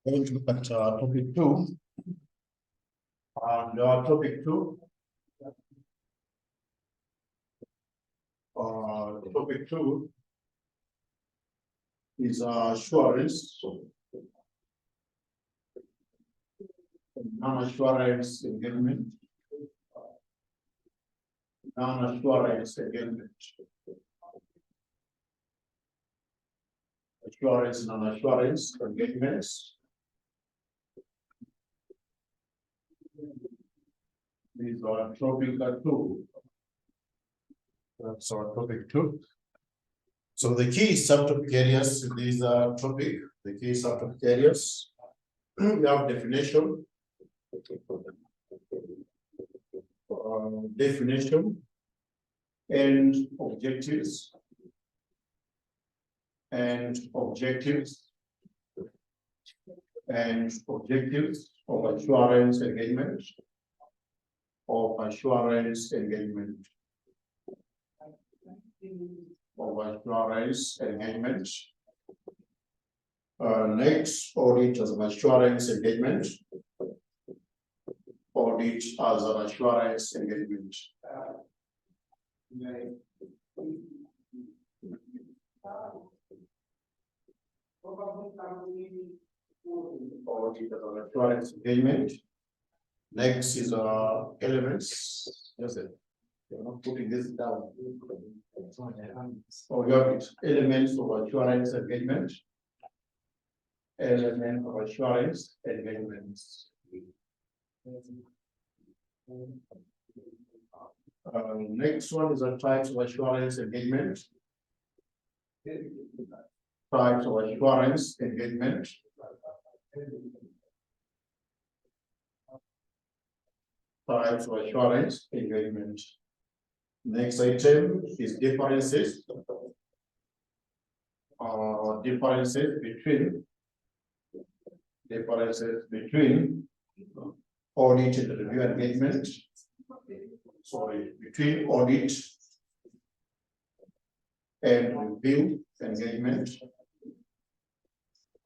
Going to look at topic 2. And topic 2. Topic 2 is assurance, non-assurance engagement, non-assurance engagement, assurance, non-assurance engagements. These are topic 2. That's our topic 2. So the key subtopic areas in this topic, the key subtopic areas, we have definition, definition and objectives, and objectives of assurance engagement, of assurance engagement. Next, audit as an assurance engagement. Audit as an assurance engagement. Audit as an assurance engagement. Next is elements. Just it. You're not putting this down. Oh, you have it. Elements of assurance engagement. Element of assurance engagements. Next one is a types of assurance engagement. Types of assurance engagement. Types of assurance engagement. Next item is differences. Differences between audit and review engagement. Sorry, between audit and review engagement.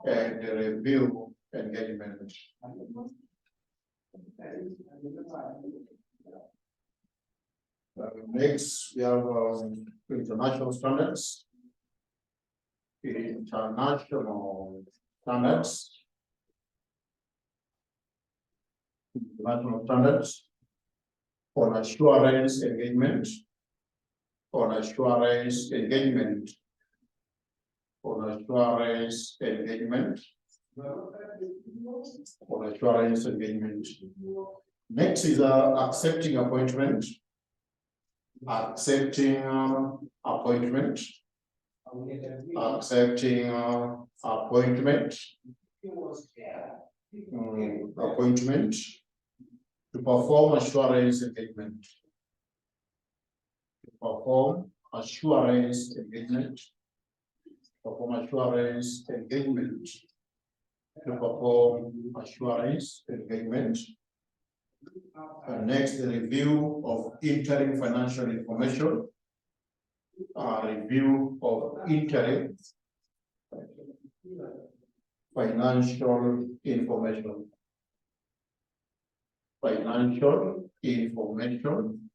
And review engagement. Next, we have international standards. International standards. International standards on assurance engagement. On assurance engagement. On assurance engagement. On assurance engagement. Next is accepting appointment. Accepting appointment. Accepting appointment. Appointment to perform assurance engagement. To perform assurance engagement. Perform assurance engagement. To perform assurance engagement. Next, the review of interim financial information. Review of interim financial information. Financial information.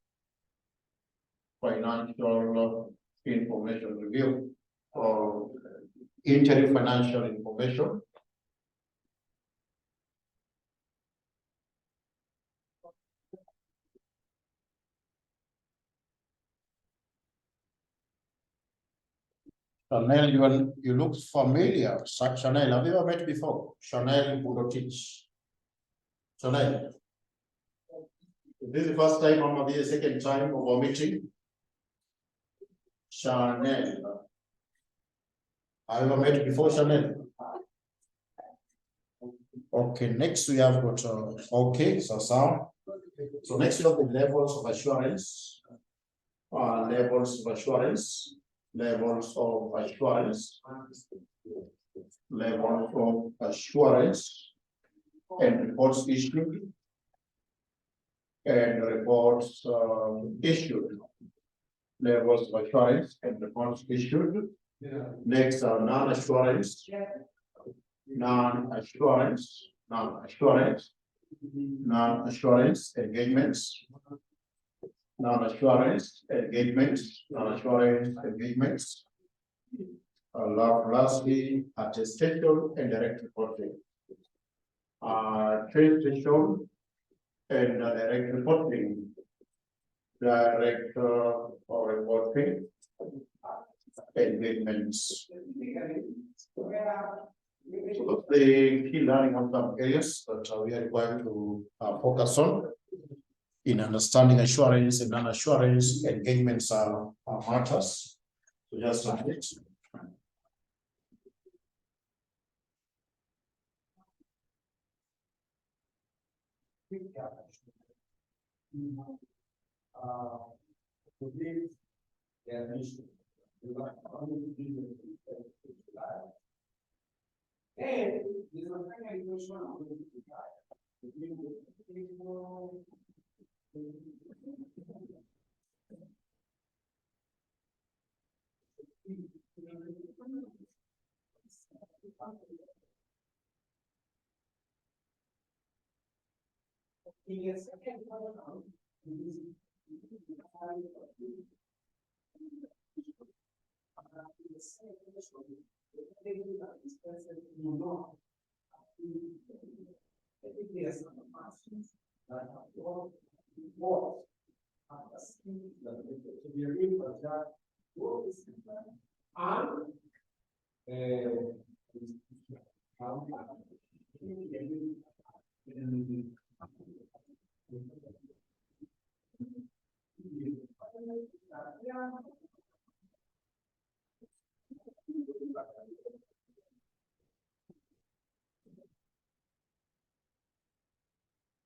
Financial information review of interim financial information. Chanel, you look familiar. Chanel, have you ever met before? Chanel Budotich. Chanel. This is the first time or maybe the second time of our meeting. Chanel. Have you ever met before, Chanel? Okay, next we have got okay, so next we have the levels of assurance. Levels of assurance. Levels of assurance. Levels of assurance. And reports issued. And reports issued. Levels of assurance and reports issued. Next are non-assurance. non-assurance, non-assurance engagements, non-assurance engagements. Lastly, attestation and direct reporting. Attestation and direct reporting. Direct or reporting engagements. So the key learning outcome areas that we are required to focus on in understanding assurance and non-assurance engagements are matters. So just a minute.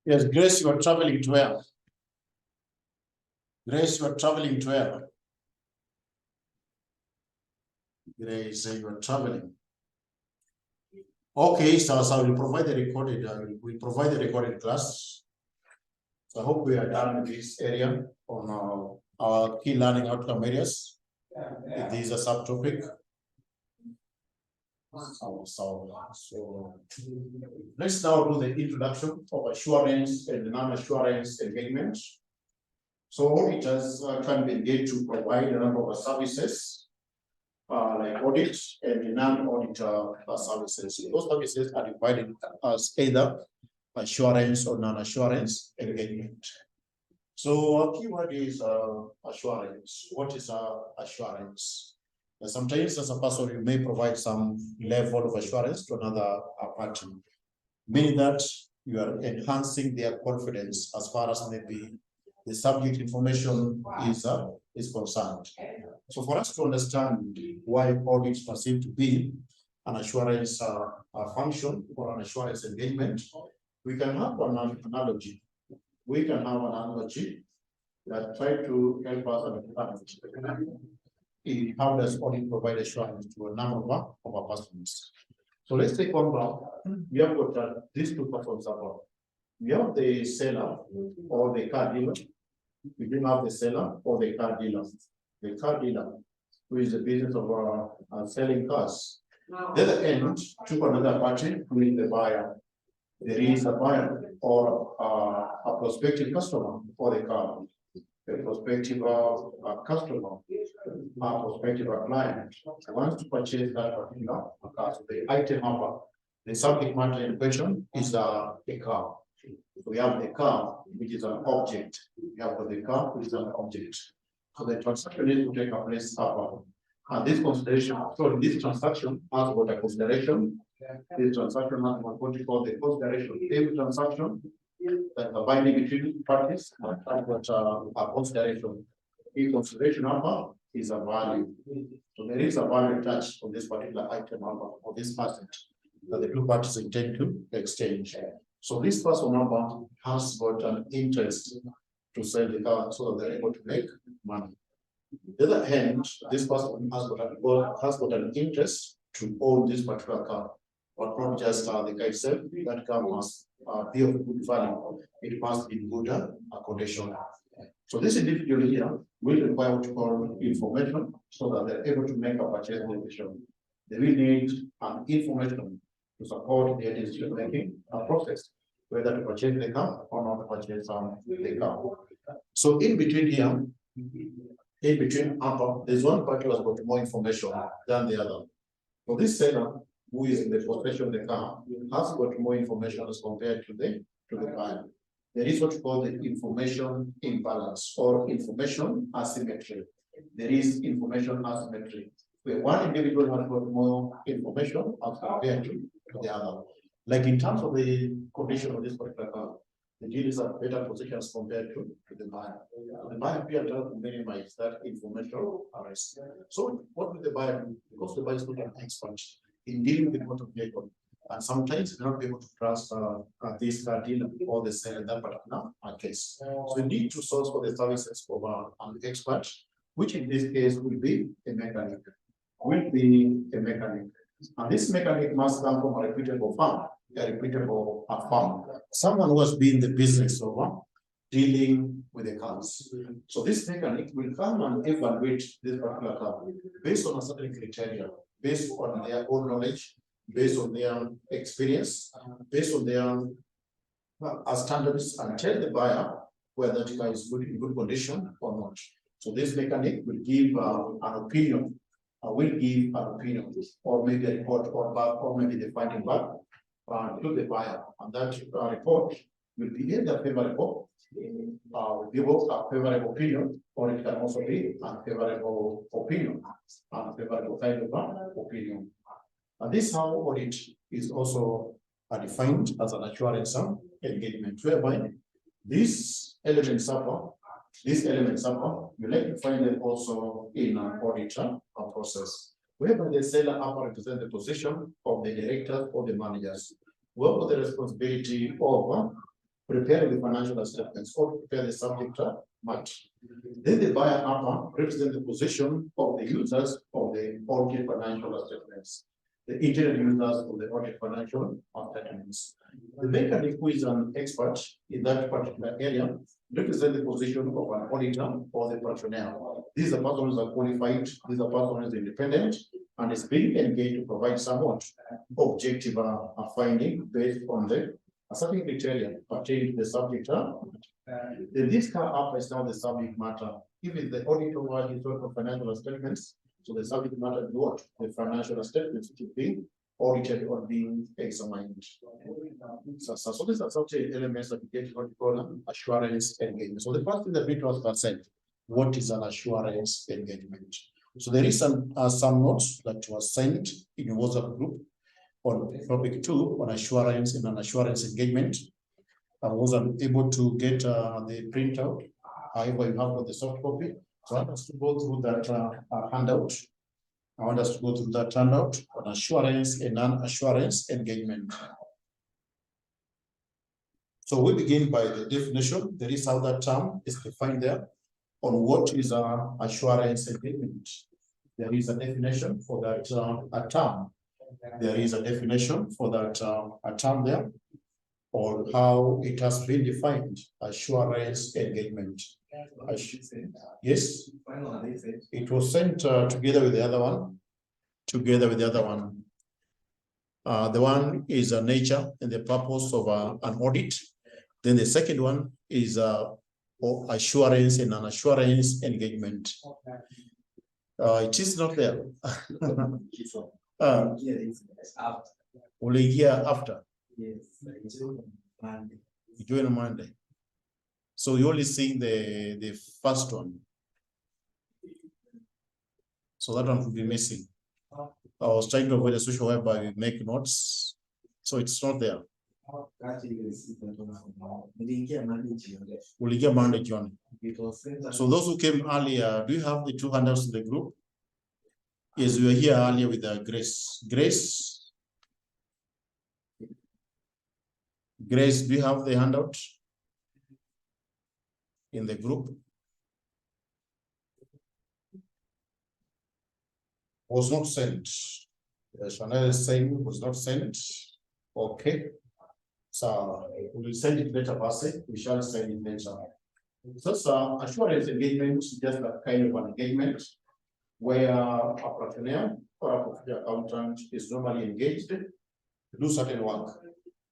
Yes, Grace, you are traveling to where? Grace, you are traveling to where? Grace, you are traveling. Okay, so we'll provide the recorded. We provide the recorded class. So I hope we are done with this area on our key learning outcome areas. This is a subtopic. So let's now do the introduction of assurance and non-assurance engagement. So auditors can be engaged to provide a number of services like audit and non-auditor services. Those services are divided as either assurance or non-assurance engagement. So our keyword is assurance. What is assurance? Sometimes as a person, you may provide some level of assurance to another party, meaning that you are enhancing their confidence as far as maybe the subject information is concerned. So for us to understand why audits perceive to be an assurance function or an assurance engagement, we can have an analogy. We can have an analogy that try to help us understand how does audit provide assurance to a number of our customers. So let's take one back. We have got these two persons above. We have the seller or the car dealer. We do have the seller or the car dealer. The car dealer, who is the business of selling cars. The other end to another party, who is the buyer. There is a buyer or a prospective customer for the car. A prospective customer, a prospective client wants to purchase that particular car. So the item number, the subject matter in question is a car. So we have the car, which is an object. We have the car, which is an object. So the transaction needs to take place above. And this consideration, so this transaction has got a consideration. This transaction has what we call the consideration. Every transaction that are binding between parties have got a consideration. The consideration number is a value. So there is a value attached on this particular item number or this asset that the two parties intend to exchange. So this person number has got an interest to sell the car so that they're able to make money. The other hand, this person has got an interest to own this particular car, but not just the car itself. That car must be of good value. It must be in good condition. So this individual here will require what you call information so that they're able to make a purchase decision. They will need an information to support their decision-making process, whether to purchase the car or not to purchase the car. So in between here, there's one party who has got more information than the other. So this seller, who is in the possession of the car, has got more information as compared to the buyer. There is what we call the information imbalance or information asymmetry. There is information asymmetry, where one individual has got more information as compared to the other. Like in terms of the condition of this particular car, the deal is at better position as compared to the buyer. The buyer appears to minimize that information risk. So what will the buyer do? Because the buyer is not an expert in dealing with the motor vehicle, and sometimes they not be able to trust this car dealer or the seller in that particular case. So you need to source for the services of an expert, which in this case will be a mechanic. And this mechanic must come from a reputable firm, someone who has been in the business of dealing with the cars. So this mechanic will come and evaluate this particular car based on a certain criteria, based on their own knowledge, based on their experience, based on their standards, and tell the buyer whether the car is in good condition or not. So this mechanic will give an opinion, or maybe a report or maybe the finding back to the buyer, and that report will be either favorable, give us a favorable opinion, or it can also be unfavorable opinion, unfavorable kind of opinion. And this how audit is also defined as an assurance engagement, whereby these elements you like to find them also in an audit process, whereby the seller represents the position of the director or the managers, who have the responsibility of preparing the financial statements or prepare the subject matter. Then the buyer represents the position of the users of the audit financial statements, the internal users of the audit financial statements. The mechanic, who is an expert in that particular area, represents the position of an auditor or the personnel. These are persons who are qualified, these are persons who are independent, and is being engaged to provide somewhat objective finding based on the certain criteria pertaining to the subject. Then this car is now the subject matter. Even the auditor was historical financial statements, so the subject matter is what? The financial statements which is being audited or being examined. So these are some elements that we get what we call assurance engagement. So the first thing that we talked about said, what is an assurance engagement? So there is some notes that was sent in a WhatsApp group on topic 2 on assurance and an assurance engagement. I wasn't able to get the printout. However, you have got the soft copy. So I want us to go through that handout. I want us to go through that handout on assurance and non-assurance engagement. So we begin by the definition. There is how that term is defined there on what is assurance engagement. There is a definition for that term. There is a definition for that term there, or how it has been defined, assurance engagement. Yes, it was sent together with the other one. The one is nature and the purpose of an audit. Then the second one is assurance and an assurance engagement. It is not there. Only here after. Yes. You join on Monday. So you're only seeing the first one. So that one will be missing. I was trying to avoid a situation whereby we make notes. So it's not there. We'll get Monday, John. So those who came earlier, do you have the 2 handouts in the group? Yes, we were here earlier with Grace. Grace, do you have the handout in the group? Was not sent. Chanel is saying was not sent. Okay. So we will send it later, Pastor. We shall send it later. So assurance engagement is just a kind of an engagement where a practitioner or a accountant is normally engaged to do certain work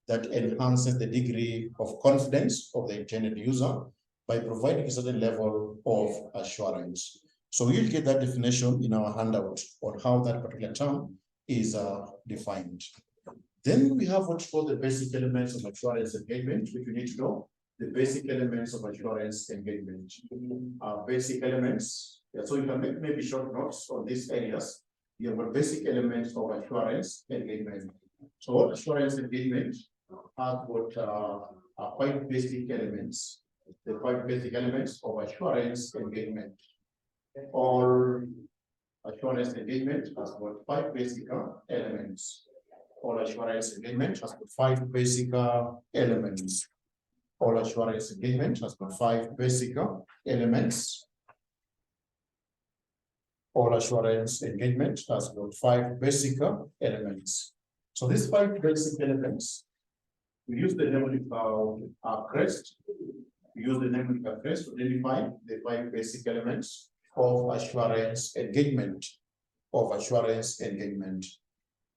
that enhances the degree of confidence of the intended user by providing a certain level of assurance. So we'll get that definition in our handout on how that particular term is defined. Then we have what's called the basic elements of assurance engagement, which we need to know. The basic elements of assurance engagement. Basic elements. Yeah, so you can make maybe short notes on these areas. You have got basic elements of assurance engagement. So what assurance engagement have got are 5 basic elements. The 5 basic elements of assurance engagement. All assurance engagement has got 5 basic elements. All assurance engagement has got 5 basic elements. All assurance engagement has got 5 basic elements. All assurance engagement has got 5 basic elements. So these 5 basic elements, we use the mnemonic CREST. We use the mnemonic CREST to identify the 5 basic elements of assurance engagement.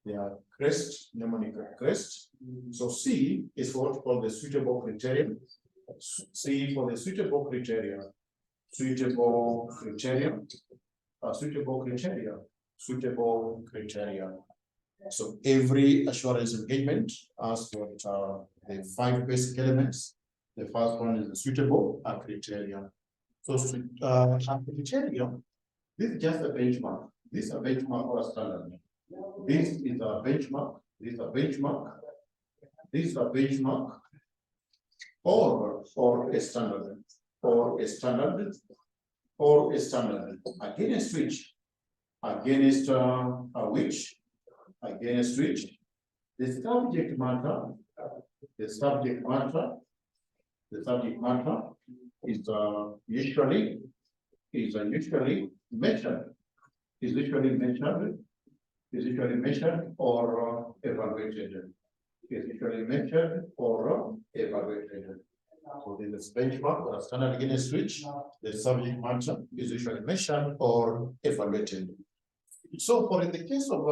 They are CREST, mnemonic CREST. So C is what called the suitable criterion. C for the suitable criteria. Suitable criteria. Suitable criteria. So every assurance engagement has got the 5 basic elements. The first one is the suitable criteria. So criteria, this is just a benchmark. This is a benchmark or a standard. This is a benchmark. This is a benchmark. This is a benchmark or a standard. Or a standard. Or a standard. Against which? Against which? Against which? The subject matter. The subject matter. The subject matter is usually measured. Is usually measured. Is usually measured or evaluated. Is usually measured or evaluated. So this is benchmark or a standard against which the subject matter is usually measured or evaluated. So for in the case of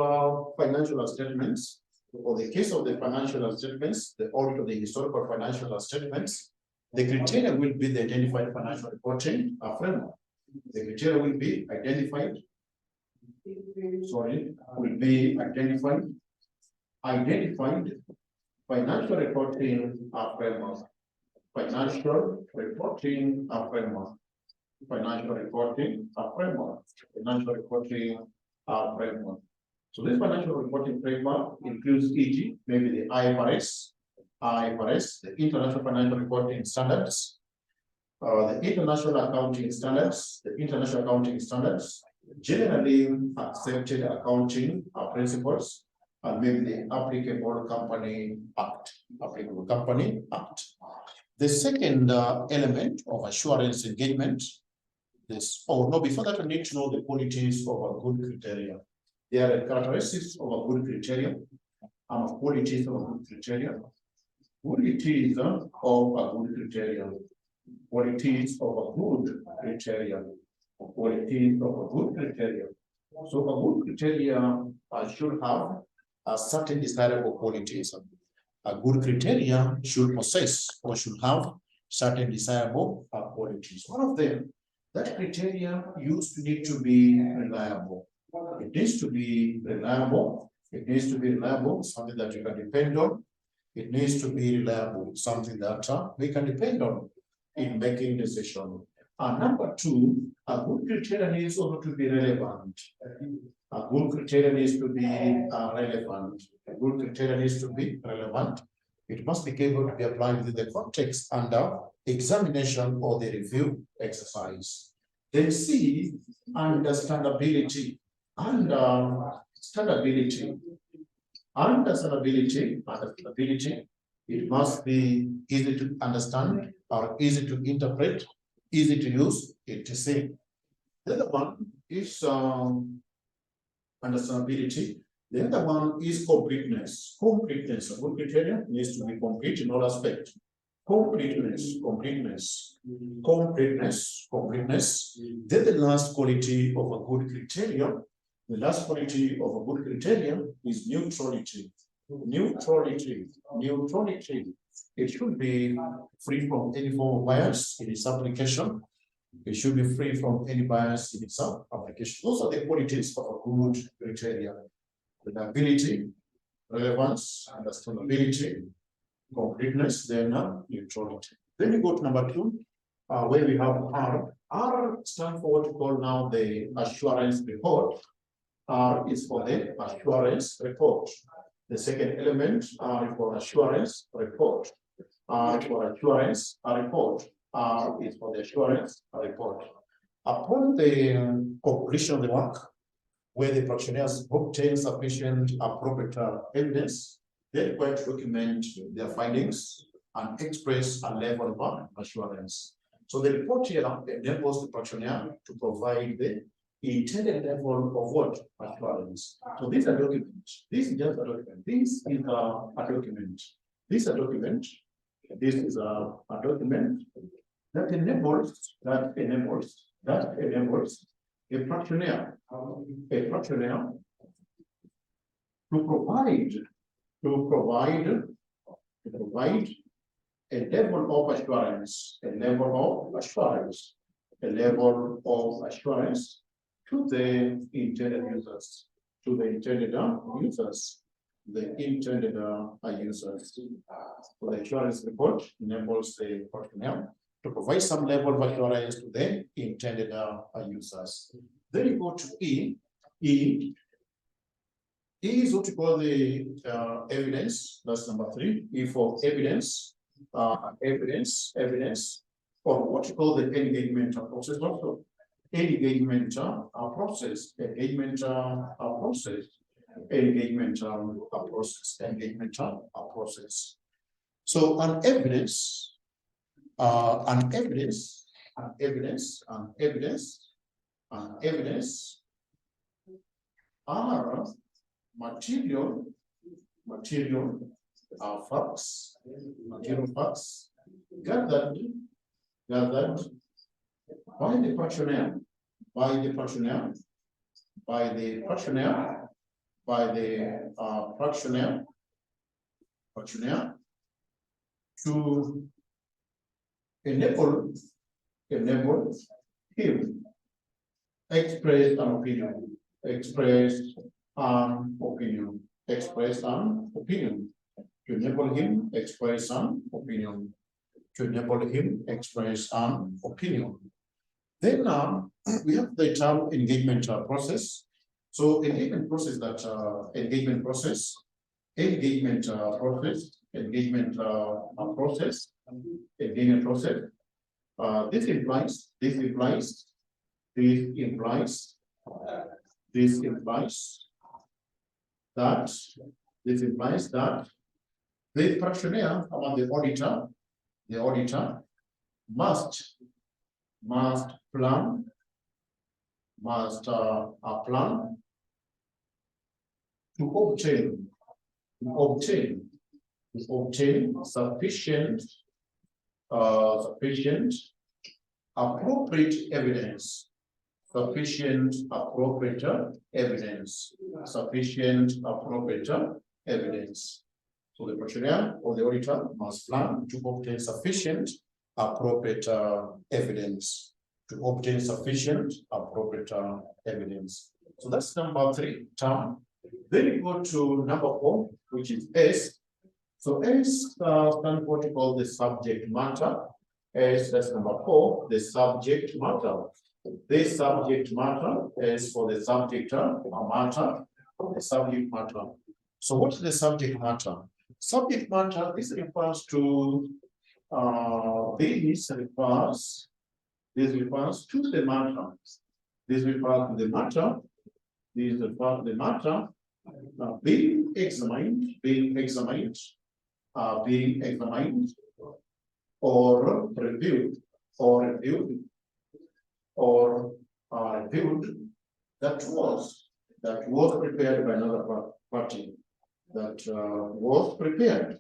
financial statements, or the case of the financial statements, the audit of the historical financial statements, the criteria will be the identified financial reporting framework. The criteria will be identified. Will be identified financial reporting framework. Financial reporting framework. Financial reporting framework. Financial reporting framework. So this financial reporting framework includes e.g. maybe the IFRS, the International Financial Reporting Standards, the International Accounting Standards, generally accepted accounting principles, and maybe the applicable Company Act. The second element of assurance engagement is, before that, we need to know the qualities of a good criteria. There are characteristics of a good criteria. Qualities of a good criteria. Qualities of a good criteria. Qualities of a good criteria. Qualities of a good criteria. So a good criteria should have a certain desirable qualities. A good criteria should possess or should have certain desirable qualities. One of them, that criteria need to be reliable. It needs to be reliable. It needs to be reliable, something that you can depend on. It needs to be reliable, something that we can depend on in making decisions. Number 2, a good criteria needs also to be relevant. A good criteria needs to be relevant. A good criteria needs to be relevant. It must be able to be applied within the context under examination or the review exercise. Then C, understandability. Understandability. It must be easy to understand or easy to interpret, easy to use, etc. The other one is understandability. The other one is completeness. Completeness. A good criteria needs to be complete in all aspects. Completeness. Then the last quality of a good criteria. The last quality of a good criteria is neutrality. Neutrality. It should be free from any form of bias in its application. It should be free from any bias in its application. Those are the qualities of a good criteria: reliability, relevance, understandability, completeness, then neutrality. Then you go to number 2, where we have R. R stands for what we call now the assurance report. R is for the assurance report. The second element R for assurance report. R for assurance report. R is for the assurance report. Upon the completion of the work, where the practitioners obtain sufficient appropriate evidence, they're required to document their findings and express a level of assurance. So the report here enables the practitioner to provide the intended level of what? Assurance. So these are documents. This is just a document. This is a document. This is a document. This is a document that enables a practitioner to provide a level of assurance, to the intended users, So the intended assurance report enables the personnel to provide some level of assurance to the intended users. Then you go to E. E is what you call the evidence. That's number 3. E for evidence. Evidence, or what you call the engagement process. Also, engagement process. So an evidence are material facts gathered by the practitioner to enable him express an opinion. To enable him express an opinion. Then we have the term engagement process. So engagement process this implies that the practitioner or the auditor must plan to obtain sufficient appropriate evidence. So the practitioner or the auditor must plan to obtain sufficient appropriate evidence. So that's number 3 term. Then you go to number 4, which is S. So S stands for what you call the subject matter. S, that's number 4, the subject matter. This subject matter is for the subject matter. So what is the subject matter? Subject matter, this refers to the matter being examined or reviewed that was prepared by another party. That was prepared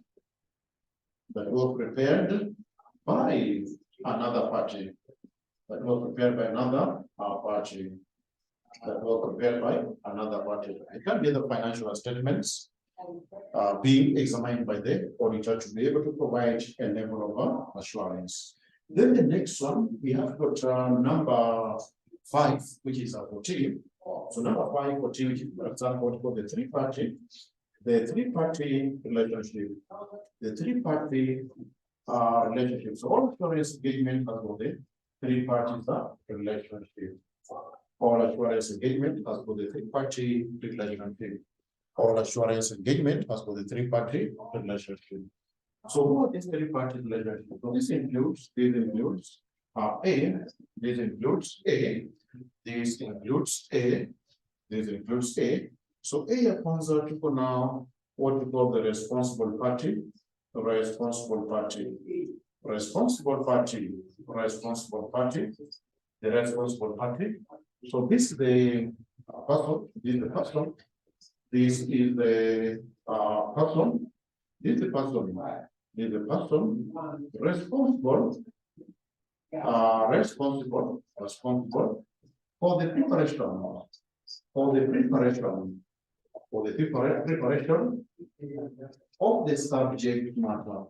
by another party. It can be the financial statements, being examined by the auditor to be able to provide a level of assurance. Then the next one, we have got number 5, which is a 14. So number 5, 14, which is for example, what we call the three-party relationship. The three-party relationship. So all assurance engagement has got the three-party relationship. All assurance engagement has got the three-party relationship. All assurance engagement has got the three-party relationship. So what is three-party relationship? So this includes A, this includes A, this includes A. So A accounts for now what we call the responsible party, the responsible party, the responsible party. So this is the person, this is the person, this is the person, this is the person, this is the person responsible for the preparation, of the subject matter,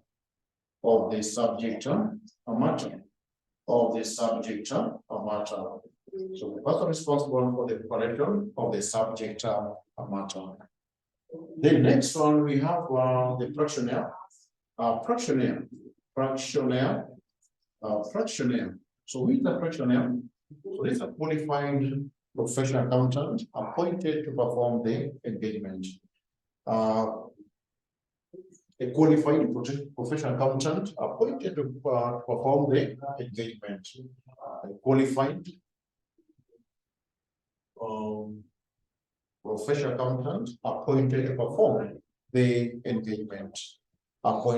So the person responsible for the preparation of the subject matter. The next one we have the fractionaire. Fractionaire. So who is the fractionaire? So this is a qualified professional accountant appointed to perform the engagement. A qualified professional accountant appointed to perform the engagement. A qualified professional accountant appointed to perform the engagement. Next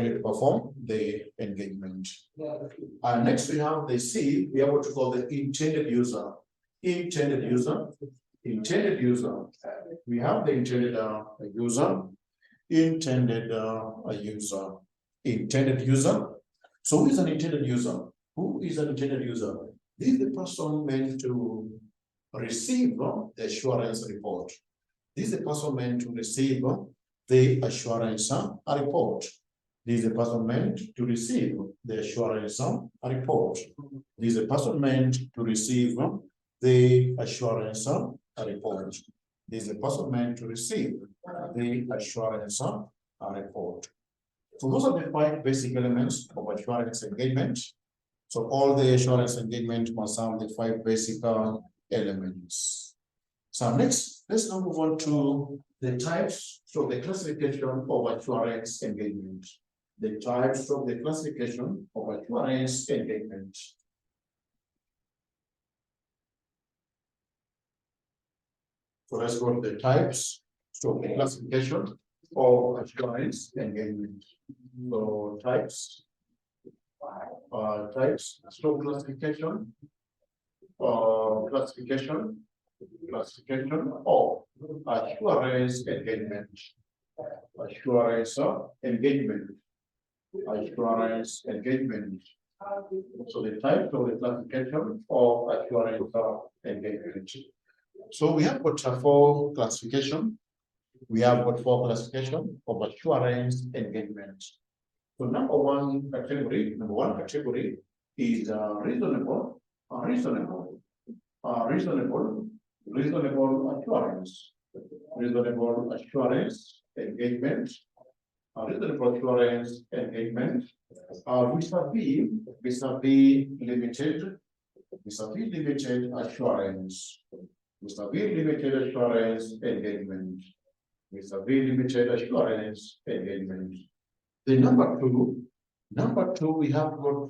we have the C, we have what we call the intended user. We have the intended user. So who is an intended user? This is the person meant to receive the assurance report. This is the person meant to receive the assurance report. This is a person meant to receive the assurance report. This is a person meant to receive the assurance report. This is a person meant to receive the assurance report. So those are the 5 basic elements of assurance engagement. So all the assurance engagement must have the 5 basic elements. So next, let's now move on to the types of the classification of assurance engagement. The types of the classification of assurance engagement. So let's go to the types of the classification of assurance engagement. So types, so classification of assurance engagement. So the type of the classification of assurance engagement. So we have got 4 classification. We have got 4 classification of assurance engagement. So number one category is reasonable assurance. Reasonable assurance engagement. Reasonable assurance engagement. Vis-a-vis limited assurance. Vis-a-vis limited assurance engagement. The number two, we have got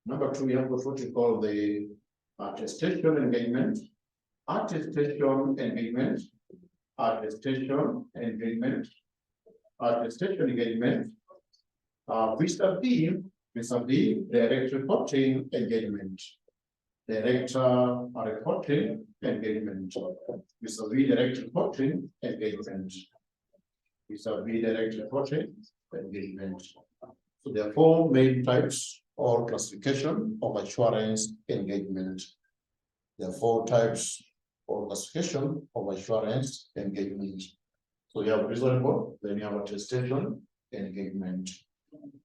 what we call the attestation engagement. Attestation engagement vis-a-vis direct reporting engagement. Director reporting engagement. Vis-a-vis direct reporting engagement. Vis-a-vis direct reporting engagement. So there are 4 main types or classification of assurance engagement. There are 4 types or classification of assurance engagement. So you have reasonable, then you have attestation, engagement.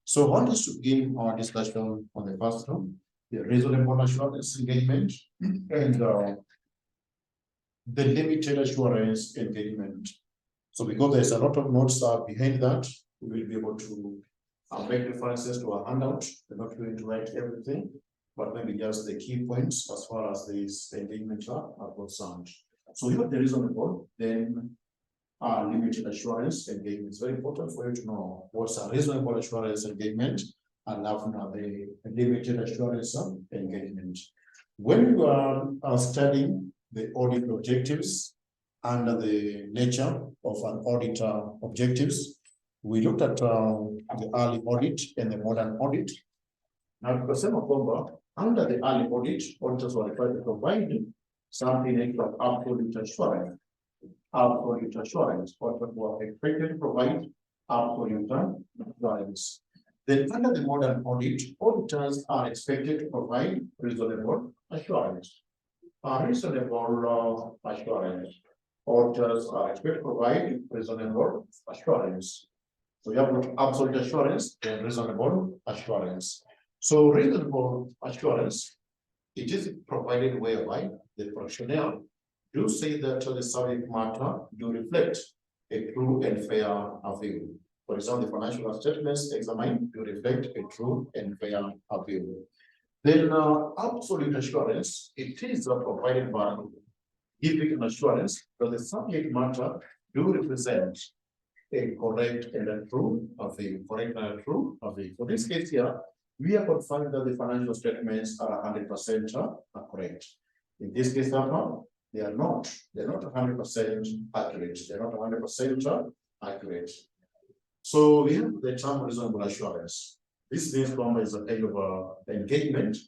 So I want us to begin our discussion on the first one, the reasonable assurance engagement and the limited assurance engagement. So because there's a lot of notes behind that, we will be able to make references to our handout. We're not going to write everything, but maybe just the key points as far as these engagement are concerned. So you have the reasonable, then limited assurance engagement. It's very important for you to know what's a reasonable assurance engagement and now the limited assurance engagement. When you are studying the audit objectives and the nature of an auditor objectives, we looked at the early audit and the modern audit. Now, because under the early audit, auditors were required to provide something like absolute assurance. Absolute assurance, what were expected to provide absolute assurance. Then under the modern audit, auditors are expected to provide reasonable assurance. Reasonable assurance. Auditors are expected to provide reasonable assurance. So you have absolute assurance and reasonable assurance. So reasonable assurance, it is provided whereby the personnel do say that the subject matter do reflect a true and fair view. For example, the financial statements examined do reflect a true and fair view. Then absolute assurance, it is provided by giving an assurance that the subject matter do represent a correct and a true view. Correct and a true view. For this case here, we are confirmed that the financial statements are 100% correct. In this case, they are not 100% accurate. They're not 100% accurate. So we have the term reasonable assurance. This means is a kind of engagement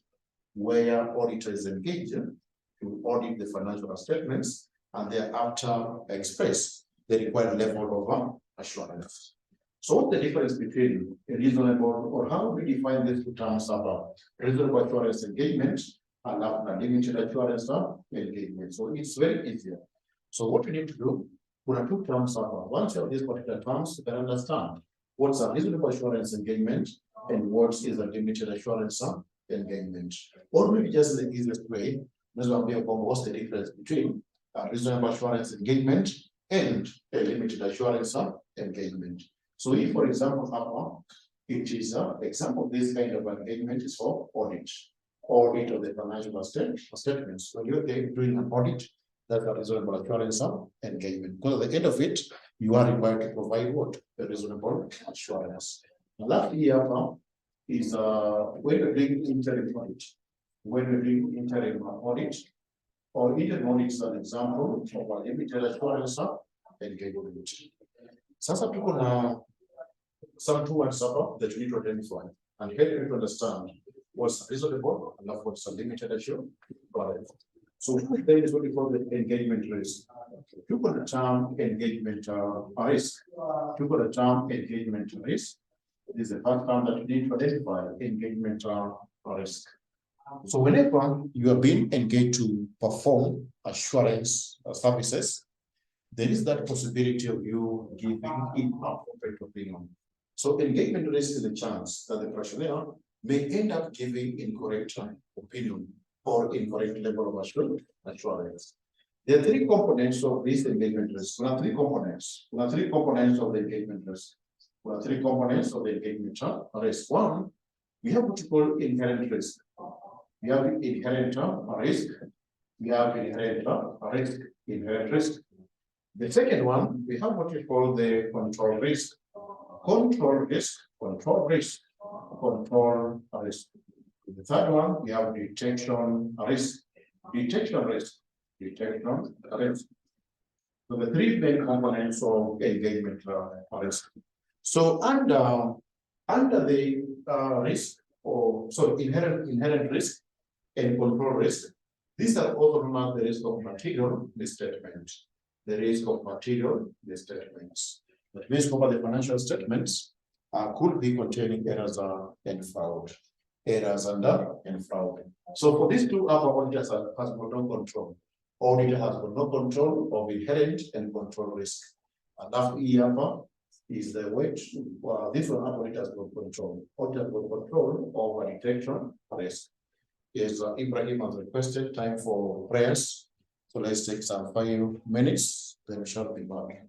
where auditors engage to audit the financial statements and thereafter express the required level of assurance. So what's the difference between a reasonable, or how we define these two terms about reasonable assurance engagement and limited assurance engagement? So it's very easier. So what we need to do, we have two terms about. Once you have these particular terms, you can understand what's a reasonable assurance engagement and what is a limited assurance engagement. Or maybe just the easiest way, what's the difference between a reasonable assurance engagement and a limited assurance engagement. So if, for example, it is an example, this kind of engagement is for audit of the financial statements. When you're doing an audit, that's a reasonable assurance engagement. Because at the end of it, you are required to provide what? A reasonable assurance. The last here is when we're doing interim audit. When we're doing interim audit, or interim audit is an example of a limited assurance engagement. Sasa tuko na some two words that you need to identify and help you to understand what's reasonable and what's a limited assurance. So there is what we call the engagement risk. You got the term engagement risk. You got the term engagement risk. This is the first term that you need to identify, engagement risk. So whenever you are being engaged to perform assurance services, there is that possibility of you giving inappropriate opinion. So engagement risk is a chance that the personnel may end up giving incorrect opinion or incorrect level of assurance. There are three components of this engagement risk. There are three components. There are three components of the engagement risk. There are three components of the engagement risk. One, we have what you call inherent risk. We have inherent risk. We have inherent risk. The second one, we have what we call the control risk. Control risk. The third one, we have detection risk. Detection risk. So the three main components of engagement risk. So under the risk, or sorry, inherent risk and control risk, these are also known as the risk of material misstatement. The risk of material misstatements. That means the financial statements could be containing errors and fraud. Errors and fraud. So for these two, our auditors has got no control. Auditor has got no control of inherent and control risk. Alafu hii hapa is the weight. This one hapa it has got control. What has got control over detection risk. Yes, Ibrahim has requested time for prayers. So let's take some 5 minutes, then we shall be back.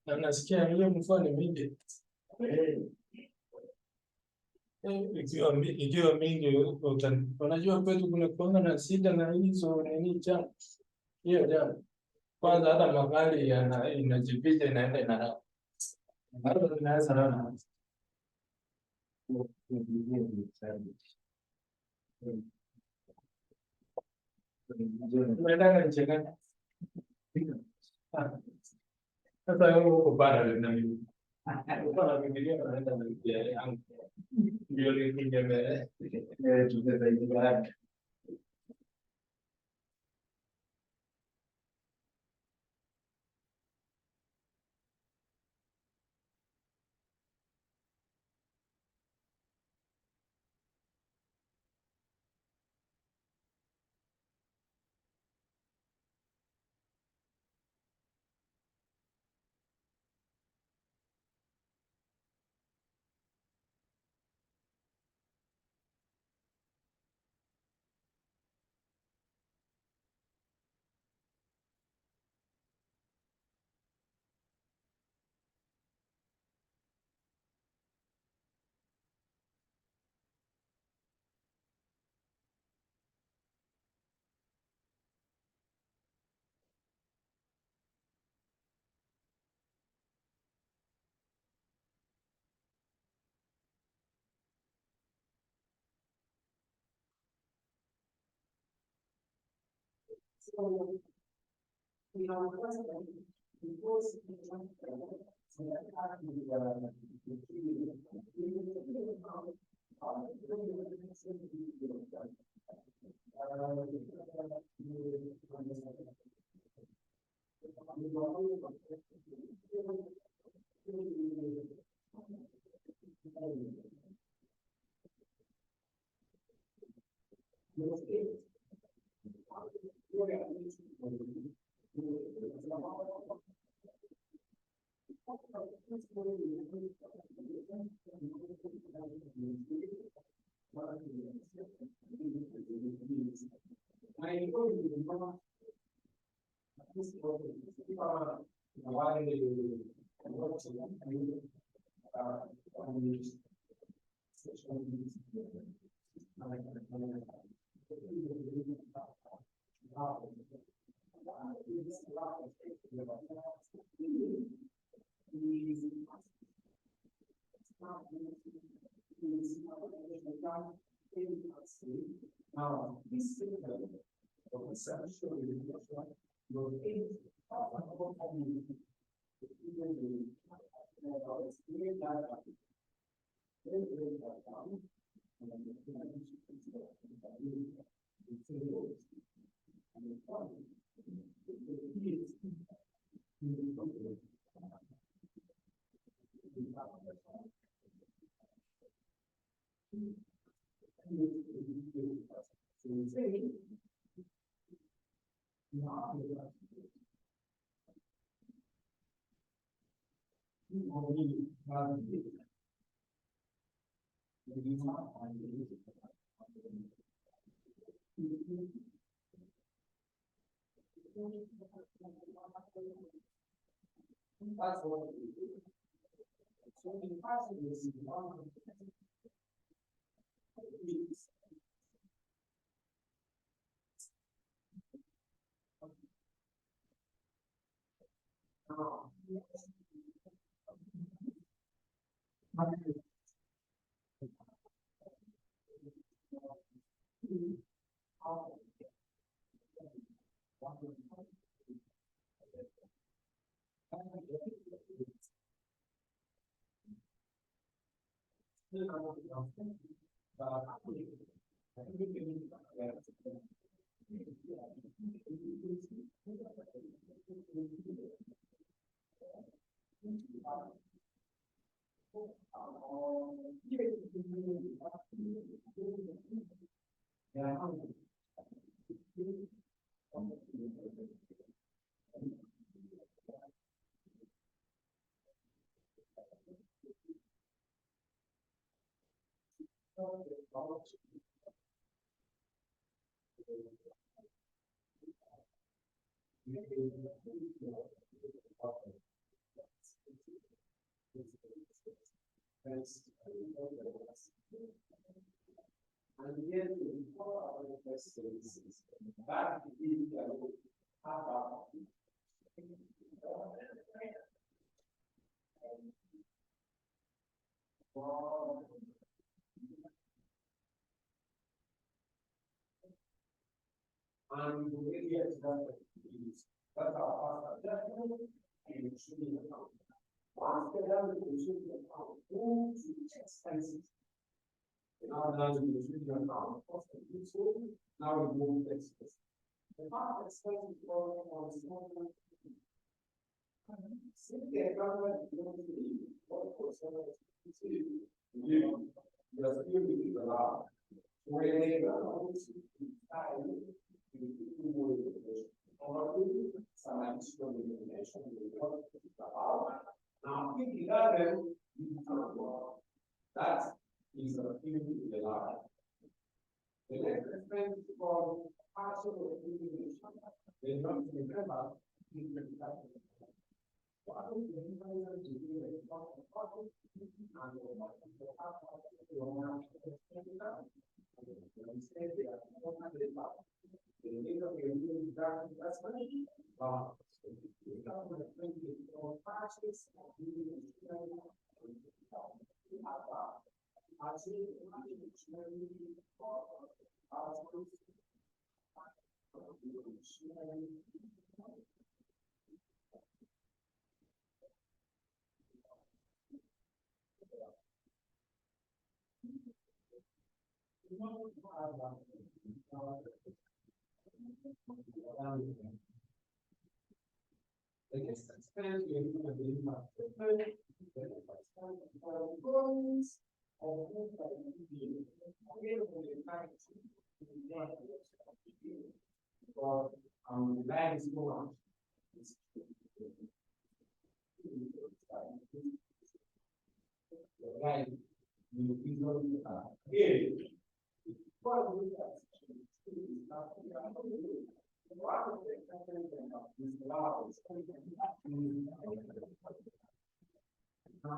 Na nasikia hiyo mvua ni mingi. Ikiwa mingi, unajua kwetu kuna kuanga na shida na hizo nini jam. Hiyo jam. Kwanza hata magari inajificha inaenda inarudi. Hapo tunaweza naona. Unaenda nje gani? Sasa wewe uko bara na mimi. Uko na Biblia unaenda na Biblia yangu. Ndio nikinge mbele. Tutaweza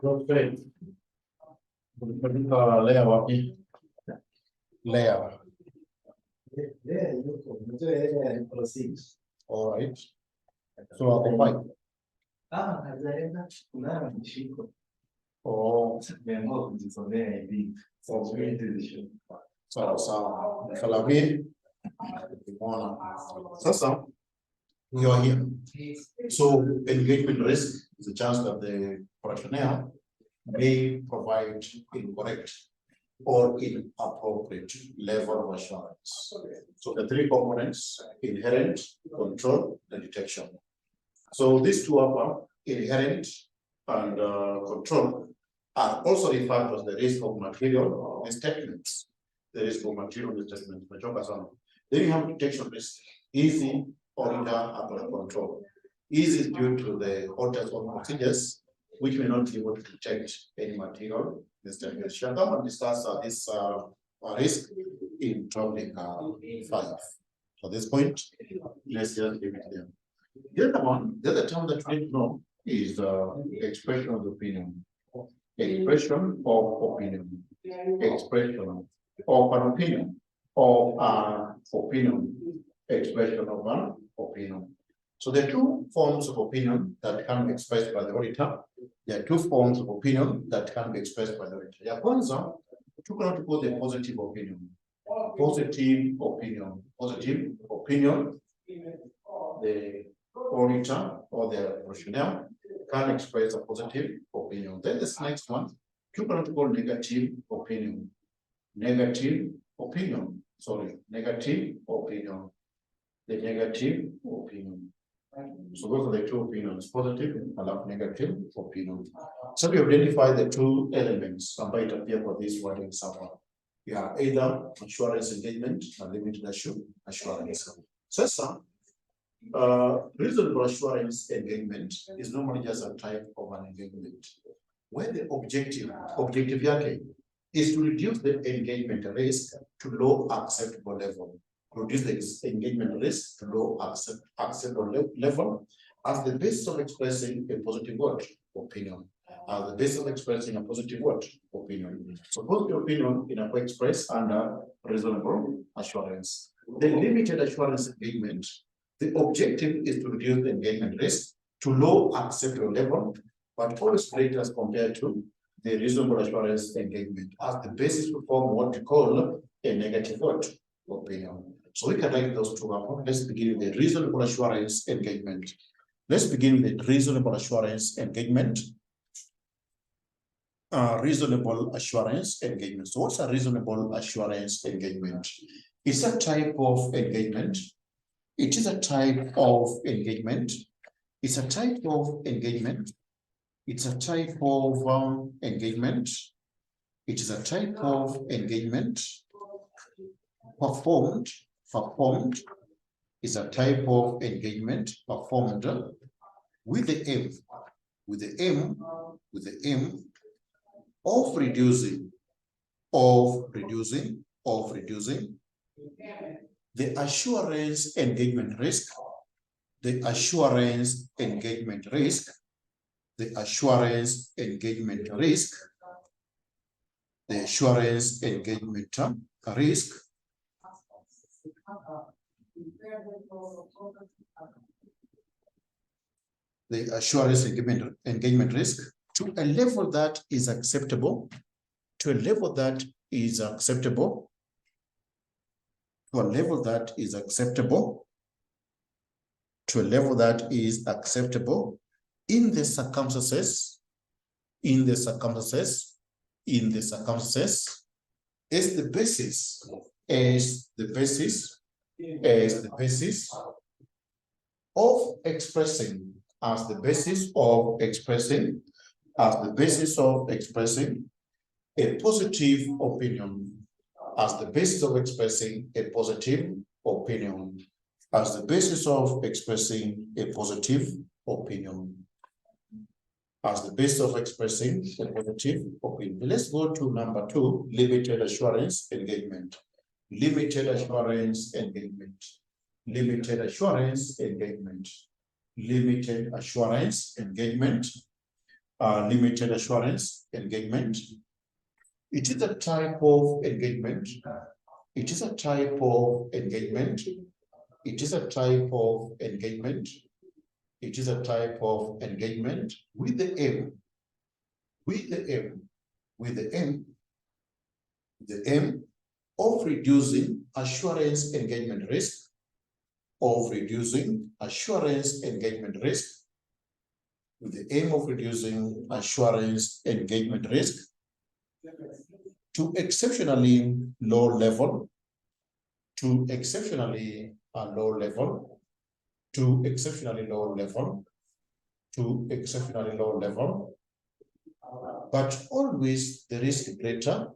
Perfect. Lea wapi? Lea. Lea yuko, mzee yeye alikuwa 6. All right. So I'll go five. Oh, so Falabi, Sasa, you are here. So engagement risk is a chance that the practitioner may provide incorrect or inappropriate level of assurance. So the three components: inherent, control, and detection. So these two are inherent and control are also referred to as the risk of material misstatements. The risk of material misstatements. Then you have detection risk: easy, auditor, and control. Easy is due to the auditors of procedures which may not be able to detect any material misstatements. Shall come and discuss this risk in topic 5. So this point, let's just leave it there. The other one, the other term that we need to know is expression of opinion. Expression of opinion. Expression of an opinion. Of an opinion. Expression of an opinion. So there are two forms of opinion that can be expressed by the auditor. There are two forms of opinion that can be expressed by the auditor. Ya kwanza, tuko call the positive opinion. Positive opinion. Positive opinion. The auditor or the professional can express a positive opinion. Then this next one, tuko call negative opinion. Negative opinion. Sorry, negative opinion. The negative opinion. So those are the two opinions, positive and negative opinion. So we identify the two elements combined appear for this wording somewhere. You have either assurance engagement and limited assurance. So reasonable assurance engagement is normally just a type of an engagement where the objective is to reduce the engagement risk to low acceptable level. Reduce the engagement risk to low acceptable level as the basis of expressing a positive word opinion. As the basis of expressing a positive word opinion. So positive opinion in a way expressed under reasonable assurance. The limited assurance engagement, the objective is to reduce the engagement risk to low acceptable level, but always greater as compared to the reasonable assurance engagement as the basis to form what we call a negative word opinion. So we can write those two up. Let's begin with the reasonable assurance engagement. Let's begin with the reasonable assurance engagement. Reasonable assurance engagement. So what's a reasonable assurance engagement? It's a type of engagement. It is a type of engagement. It's a type of engagement. It's a type of engagement. It is a type of engagement performed is a type of engagement performed with the aim of reducing the assurance engagement risk, the assurance engagement risk, the assurance engagement risk, the assurance engagement risk, the assurance engagement risk to a level that is acceptable, to a level that is acceptable, to a level that is acceptable, to a level that is acceptable in the circumstances, as the basis of expressing, as the basis of expressing a positive opinion, as the basis of expressing a positive opinion, as the basis of expressing a positive opinion, as the basis of expressing a positive opinion. Let's go to number 2, limited assurance engagement. Limited assurance engagement. Limited assurance engagement. Limited assurance engagement. Limited assurance engagement. It is a type of engagement. It is a type of engagement it is a type of engagement. It is a type of engagement with the aim, the aim of reducing assurance engagement risk, with the aim of reducing assurance engagement risk to exceptionally low level, but always the risk greater,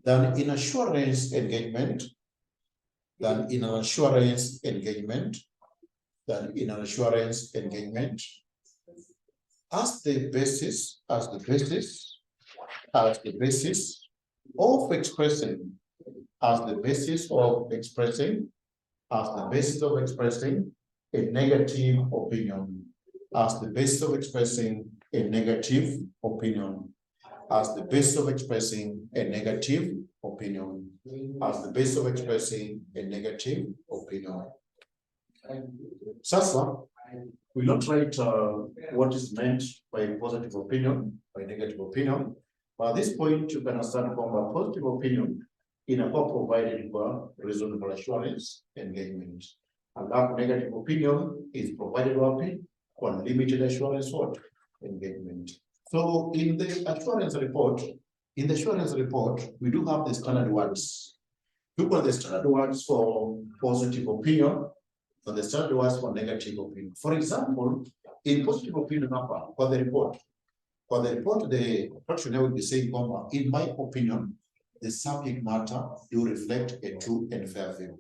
than in assurance engagement, as the basis of expressing a negative opinion, as the basis of expressing a negative opinion, Sasa, we not write what is meant by positive opinion, by negative opinion, but at this point you can understand from a positive opinion inakuwa provided for reasonable assurance engagement. And that negative opinion is provided for limited assurance engagement. So in the assurance report, we do have the standard words. Look at the standard words for positive opinion, for the standard words for negative opinion. For example, in positive opinion for the report, the practitioner will be saying, in my opinion, the subject matter do reflect a true and fair view.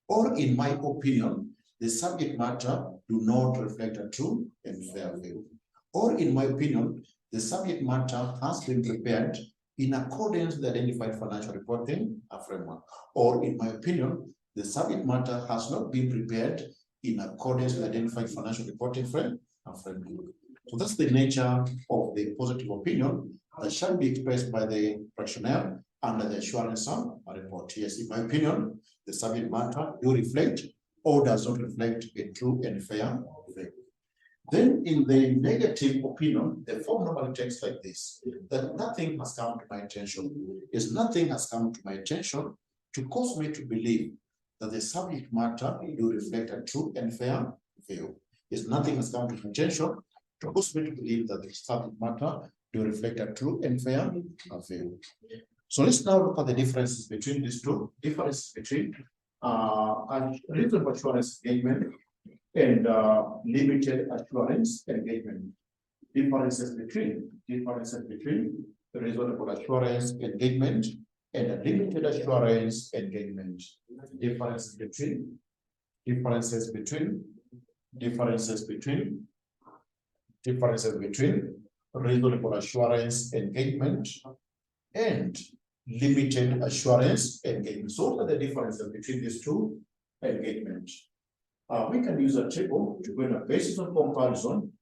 Or in my opinion, the subject matter do not reflect a true and fair view. Or in my opinion, the subject matter has been prepared in accordance with the identified financial reporting framework. Or in my opinion, the subject matter has not been prepared in accordance with the identified financial reporting framework. So that's the nature of the positive opinion that shall be expressed by the practitioner under the assurance report. Yes, in my opinion, the subject matter do reflect or does not reflect a true and fair view. Then in the negative opinion, the form normally takes like this, that nothing has come to my attention. Is nothing has come to my attention to cause me to believe that the subject matter do reflect a true and fair view. Is nothing has come to my attention to cause me to believe that the subject matter do reflect a true and fair view. So let's now look at the differences between these two, reasonable assurance engagement and limited assurance engagement. Differences between reasonable assurance engagement and limited assurance engagement. Differences between reasonable assurance engagement and limited assurance engagement. So what are the differences between these two engagements? We can use a table to get a basis of comparison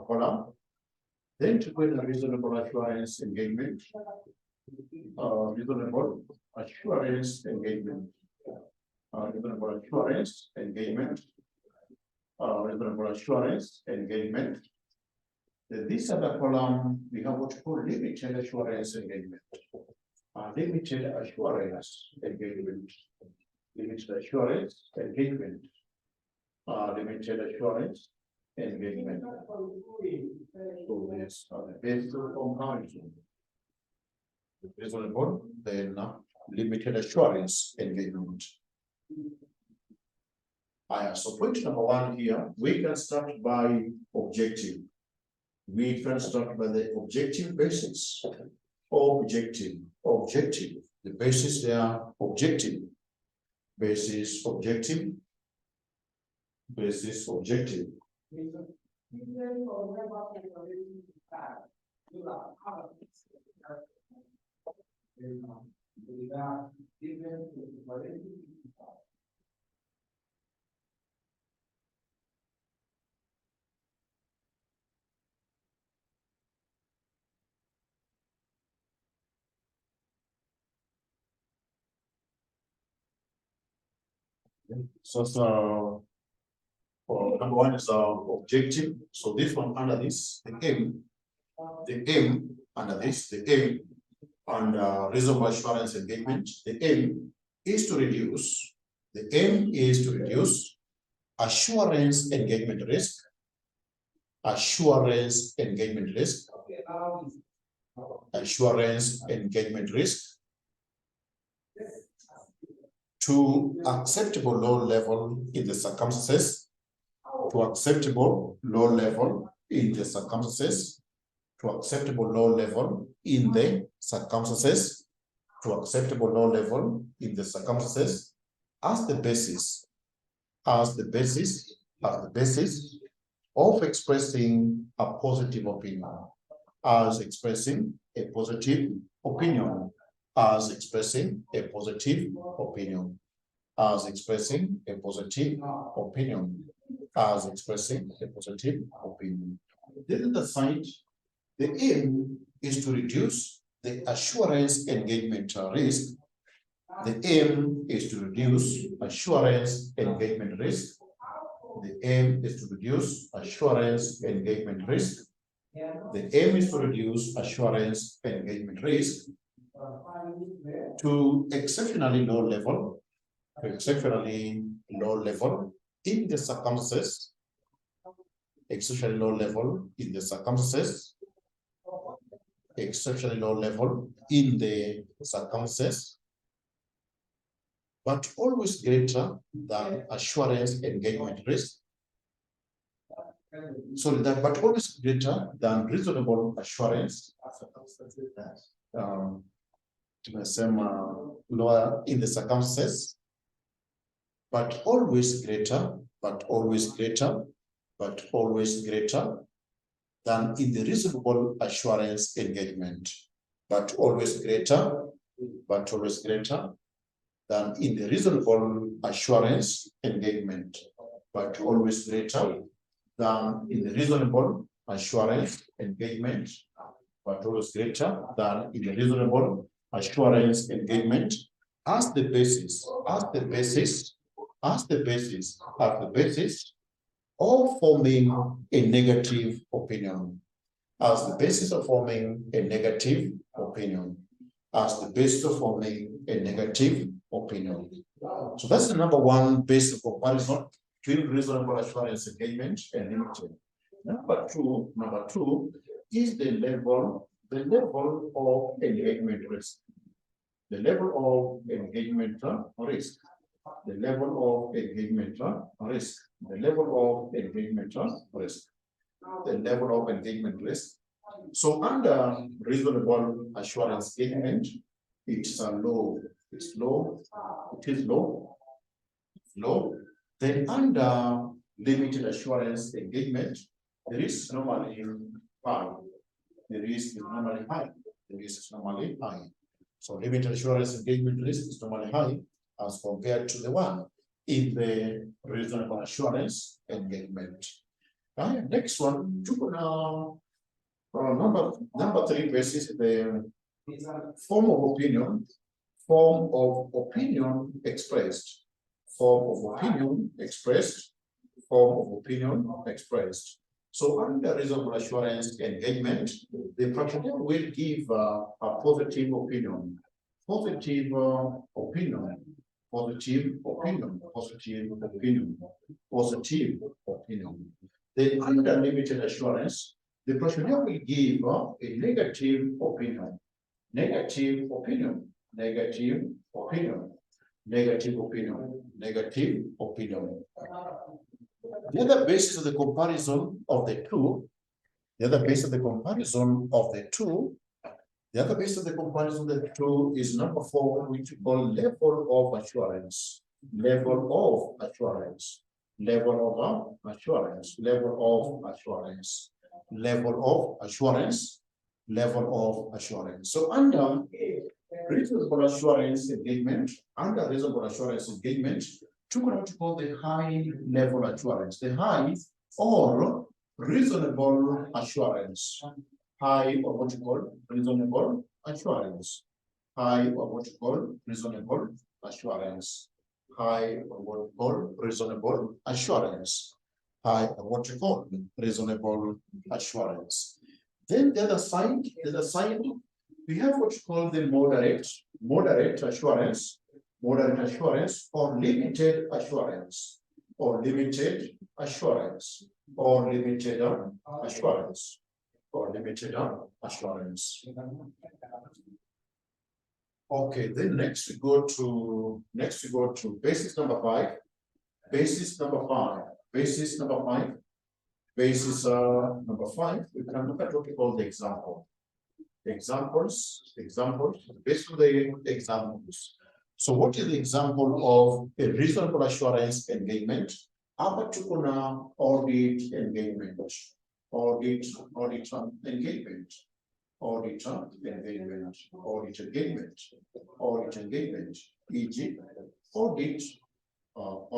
column, then to get a reasonable assurance engagement, reasonable assurance engagement. This other column, we have what we call limited assurance engagement. Limited assurance engagement. So yes, the basis of comparison. Reasonable, then limited assurance engagement. So point number one here, we can start by objective. We can start by the objective basis. Objective. The basis there, objective. Basis objective. So for number one is objective. So this one under this, the aim under this, the aim and reasonable assurance engagement. The aim is to reduce. The aim is to reduce assurance engagement risk. Assurance engagement risk. Assurance engagement risk to acceptable low level in the circumstances. To acceptable low level in the circumstances. To acceptable low level in the circumstances. To acceptable low level in the circumstances as the basis of expressing a positive opinion, as expressing a positive opinion, as expressing a positive opinion, as expressing a positive opinion, as expressing a positive opinion. This is the side. The aim is to reduce the assurance engagement risk. The aim is to reduce assurance engagement risk. The aim is to reduce assurance engagement risk. The aim is to reduce assurance engagement risk to exceptionally low level, in the circumstances, exceptionally low level in the circumstances, exceptionally low level in the circumstances, but always greater than assurance engagement risk. So that, but always greater than reasonable assurance. Lower in the circumstances, but always greater than in the reasonable assurance engagement, but always greater than in the reasonable assurance engagement, but always greater than in the reasonable assurance engagement, but always greater than in the reasonable assurance engagement as the basis of forming a negative opinion, as the basis of forming a negative opinion, as the basis of forming a negative opinion. So that's the number one basic comparison between reasonable assurance engagement and limited. Number two is the level of engagement risk. The level of engagement risk. The level of engagement risk. The level of engagement risk. The level of engagement risk. So under reasonable assurance engagement, it's low. It's low. It is low. Low. Then under limited assurance engagement, the risk is normally high. The risk is normally high. The risk is normally high. So limited assurance engagement risk is normally high as compared to the one in the reasonable assurance engagement. Next one, number three basis is the form of opinion expressed. Form of opinion expressed. So under reasonable assurance engagement, the practitioner will give a positive opinion. Positive opinion. Then under limited assurance, the practitioner will give a negative opinion. Negative opinion. The other basis of the comparison of the two, is number four, which we call level of assurance. Level of assurance. So under Reasonable assurance engagement, under reasonable assurance engagement, to what we call the high level assurance, the high or reasonable assurance, high or what you call reasonable assurance, high or what you call reasonable assurance, high or what you call reasonable assurance, high or what you call reasonable assurance. Then the other side, we have what you call the moderate assurance, or limited assurance, or limited assurance, or limited assurance, or limited assurance. Okay, then next we go to basis number 5. Basis number 5. Basis number 5. Basis number 5. We can look at what we call the example. Examples, basically examples. So what is the example of a reasonable assurance engagement? Apa tukuna audit engagement, audit engagement, e.g. audit of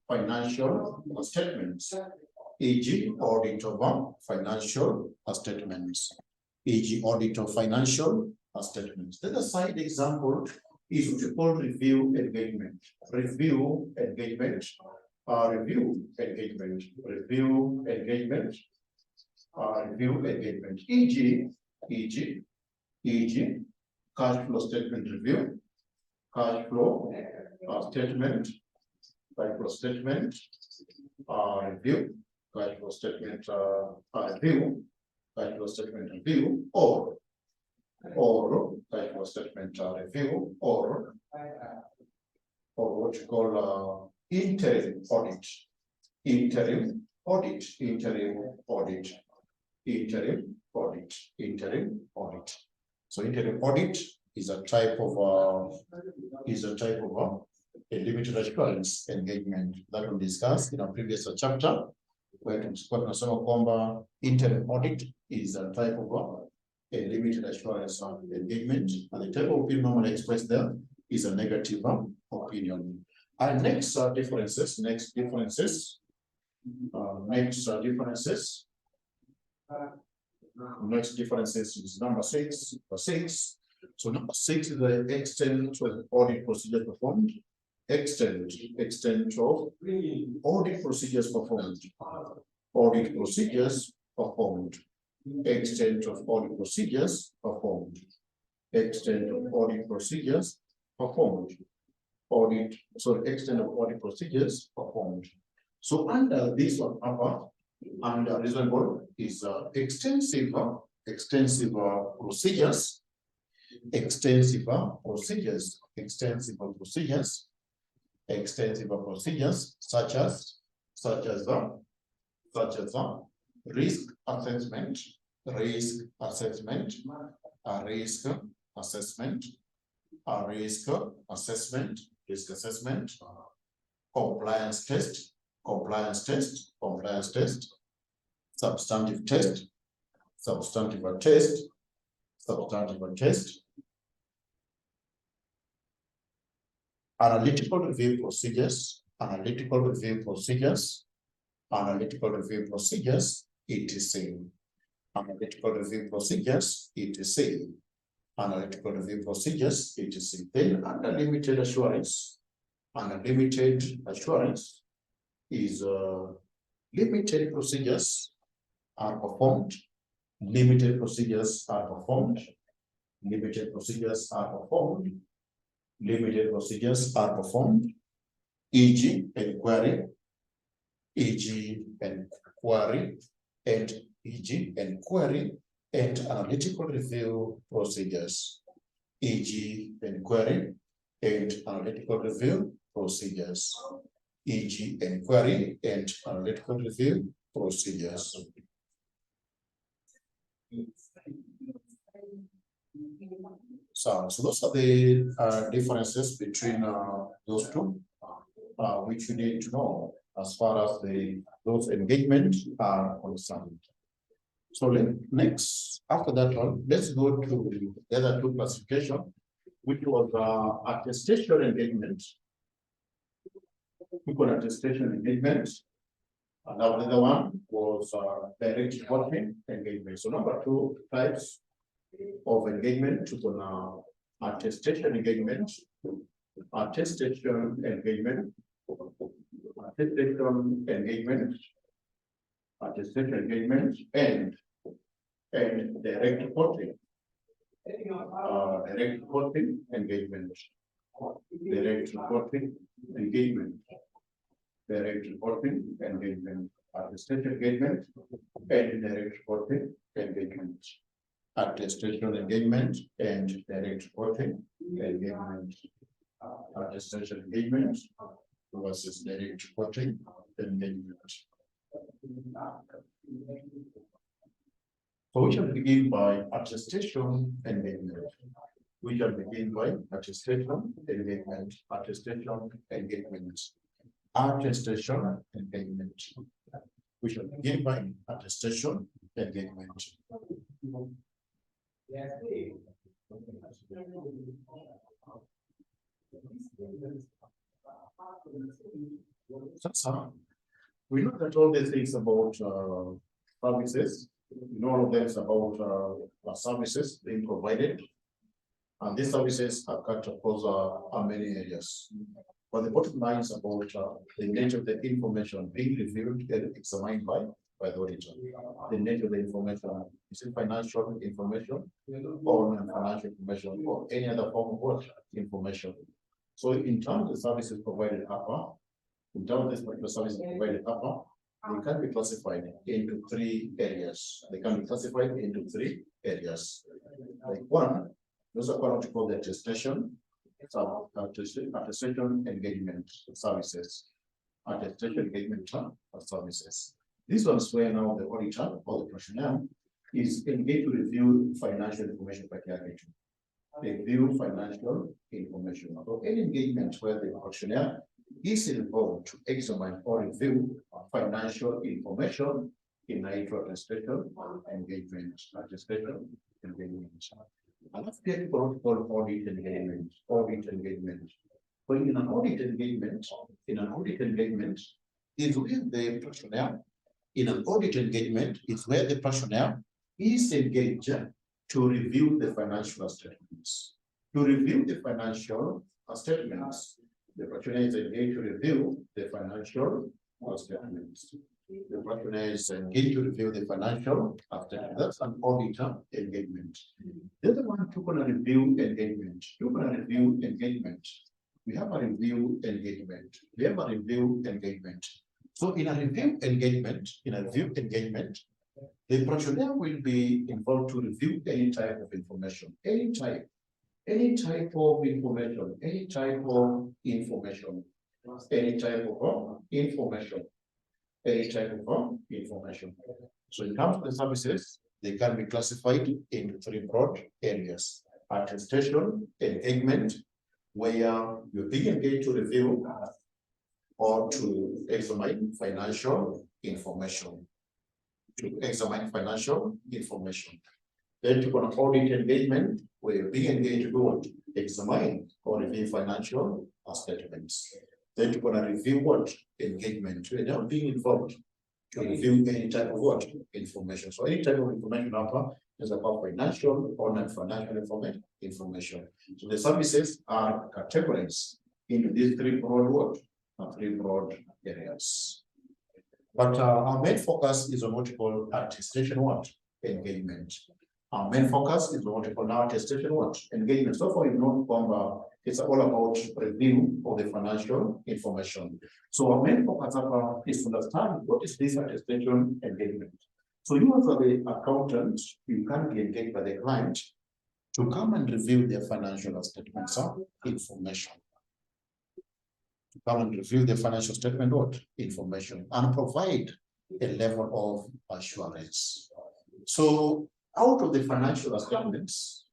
financial statements, e.g. audit of financial statements, e.g. audit of financial statements. Then the side example is what we call review engagement, e.g. cash flow statement review, cash flow statement review, cash flow statement review, or cash flow statement review, or what you call interim audit. So interim audit is a type of a limited assurance engagement that we discussed in our previous chapter, where tunasema kwamba interim audit is a type of a limited assurance engagement, and the type of opinion normally expressed there is a negative opinion. And next differences is number 6. So number 6 is the extent of audit procedure performed. Extent of audit procedures performed. Extent of audit procedures performed. Extent of audit procedures performed. Extent of audit procedures performed. So under this one, under reasonable is extensive procedures, such as risk assessment, compliance test, substantive test, analytical review procedures, etc. Then under limited assurance is limited procedures are performed. E.g. inquiry, and analytical review procedures. E.g. inquiry and analytical review procedures. E.g. inquiry and analytical review procedures. So those are the differences between those two, which you need to know as far as those engagements are concerned. So next, after that one, let's go to the other two classification, which was attestation engagement. We got attestation engagement. And now the other one was direct reporting engagement. So number two types of engagement to attestation engagement, attestation engagement, attestation engagement, attestation engagement, and direct reporting. Direct reporting engagement, direct reporting engagement, direct reporting engagement, attestation engagement, and direct reporting engagement, attestation engagement, and direct reporting engagement, attestation engagement versus direct reporting engagement. So we shall begin by attestation engagement. We shall begin by attestation engagement, attestation engagement, attestation engagement. We shall begin by attestation engagement. So, we looked at all these things about services. All of them is about services being provided. And these services are cut across many areas. But the bottom line is about the nature of the information being reviewed and examined by the auditor. The nature of the information, is it financial information or non-financial information or any other form of what information. So in terms of the services provided upper, in terms of this particular services provided upper, they can be classified into three areas. They can be classified into three areas. Like one, those are what we call the attestation, attestation engagement services, attestation engagement services. These ones where now the auditor or the personnel is engaged to review financial information criteria. Review financial information. So any engagement where the personnel is involved to examine or review financial information in attestation engagement, attestation engagement. And that's the called audit engagement, audit engagement. But in an audit engagement, is where the personnel, in an audit engagement, is where the personnel is engaged to review the financial statements. To review the financial statements, the personnel is engaged to review the financial statements. The personnel is engaged to review the financial statements. That's an auditor engagement. The other one, to review engagement. To review engagement. We have a review engagement. We have a review engagement. So in a review engagement, the personnel will be involved to review any type of information, any type of information, any type of information. So in terms of the services, they can be classified into three broad areas. Attestation engagement, where you're being engaged to review or to examine financial information. Then to audit engagement, where you're being engaged to examine or review financial statements. Then to review what engagement, we're now being involved to review any type of what information. So any type of information is about financial or non-financial information. So the services are categorized into these three broad areas. But our main focus is on what we call attestation engagement. Our main focus is on what we call now attestation engagement. So far, it's all about review of the financial information. So our main focus is to understand what is this attestation engagement. So you as the accountant, you can be engaged by the client to come and review their financial statements information. To come and review the financial statement information and provide a level of assurance. So out of these financial statements,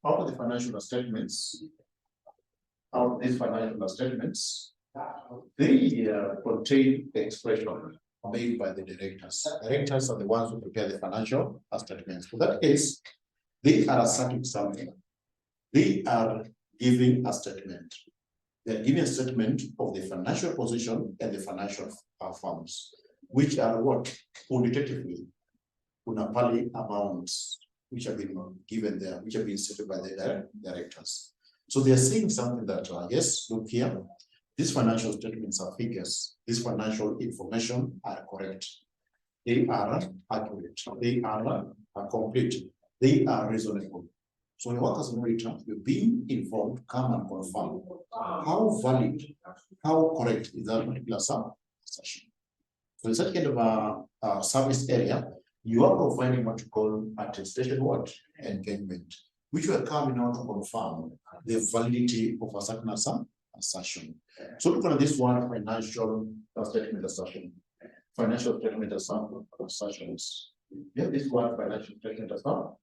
they contain expression. made by the directors. Directors are the ones who prepare the financial statements. For that case, they are asserting something. They are giving a statement. They are giving a statement of the financial position and the financial funds, which are what? Quantitatively, unapali amounts which have been given there, which have been set by the directors. So they are saying something that, yes, look here, these financial statements are figures. This financial information are correct. They are accurate. They are complete. They are reasonable. So the workers in return, you're being informed, come and confirm how valid, how correct is that particular assertion. So in such kind of a service area, you are providing what you call attestation what? Engagement, which will come in order to confirm the validity of a certain assertion. So look at this one, financial statement assertion. Financial statement assertions. Yeah, this one financial statement assertion,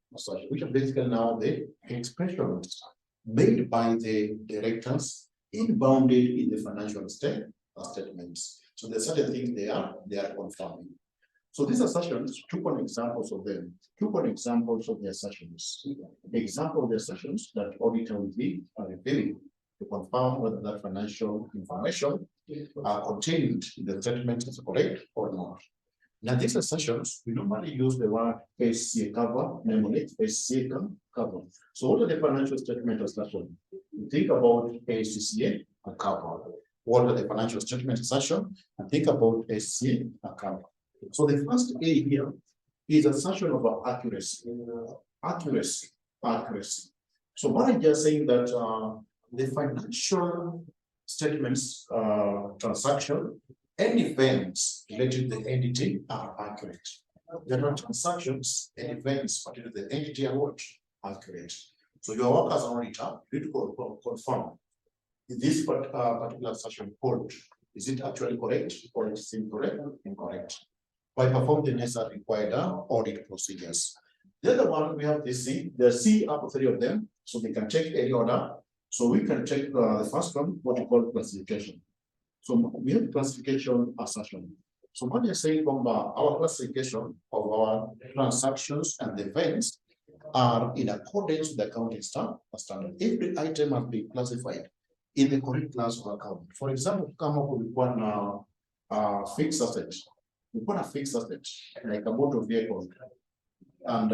which are basically now the expressions made by the directors inbounded in the financial statements. So there are certain things they are confirming. So these assertions, two examples of them, two examples of the assertions. Example of the assertions that auditor will be revealing to confirm whether that financial information contained in the statement is correct or not. Now these assertions, we normally use the word SCA cover, namely SCA cover. So what are the financial statement assertion? You think about SCA cover. What are the financial statement assertion? And think about SCA cover. So the first A here is assertion of accuracy. Accuracy. So what I'm just saying that the financial statements transaction and events related to the entity are accurate. There are transactions and events related to the entity are what? Accurate. So your work as an auditor, you need to confirm is this particular assertion hold. Is it actually correct or is it incorrect? By performing the necessary required audit procedures. The other one, we have the C. The C are three of them, so we can check any order. So we can check the first one, what you call classification. So we have classification assertion. So what you're saying from our classification of our transactions and events are in accordance with the accounting standard. Every item must be classified in the correct class of account. For example, come up with one fixed asset. We put a fixed asset like a motor vehicle, and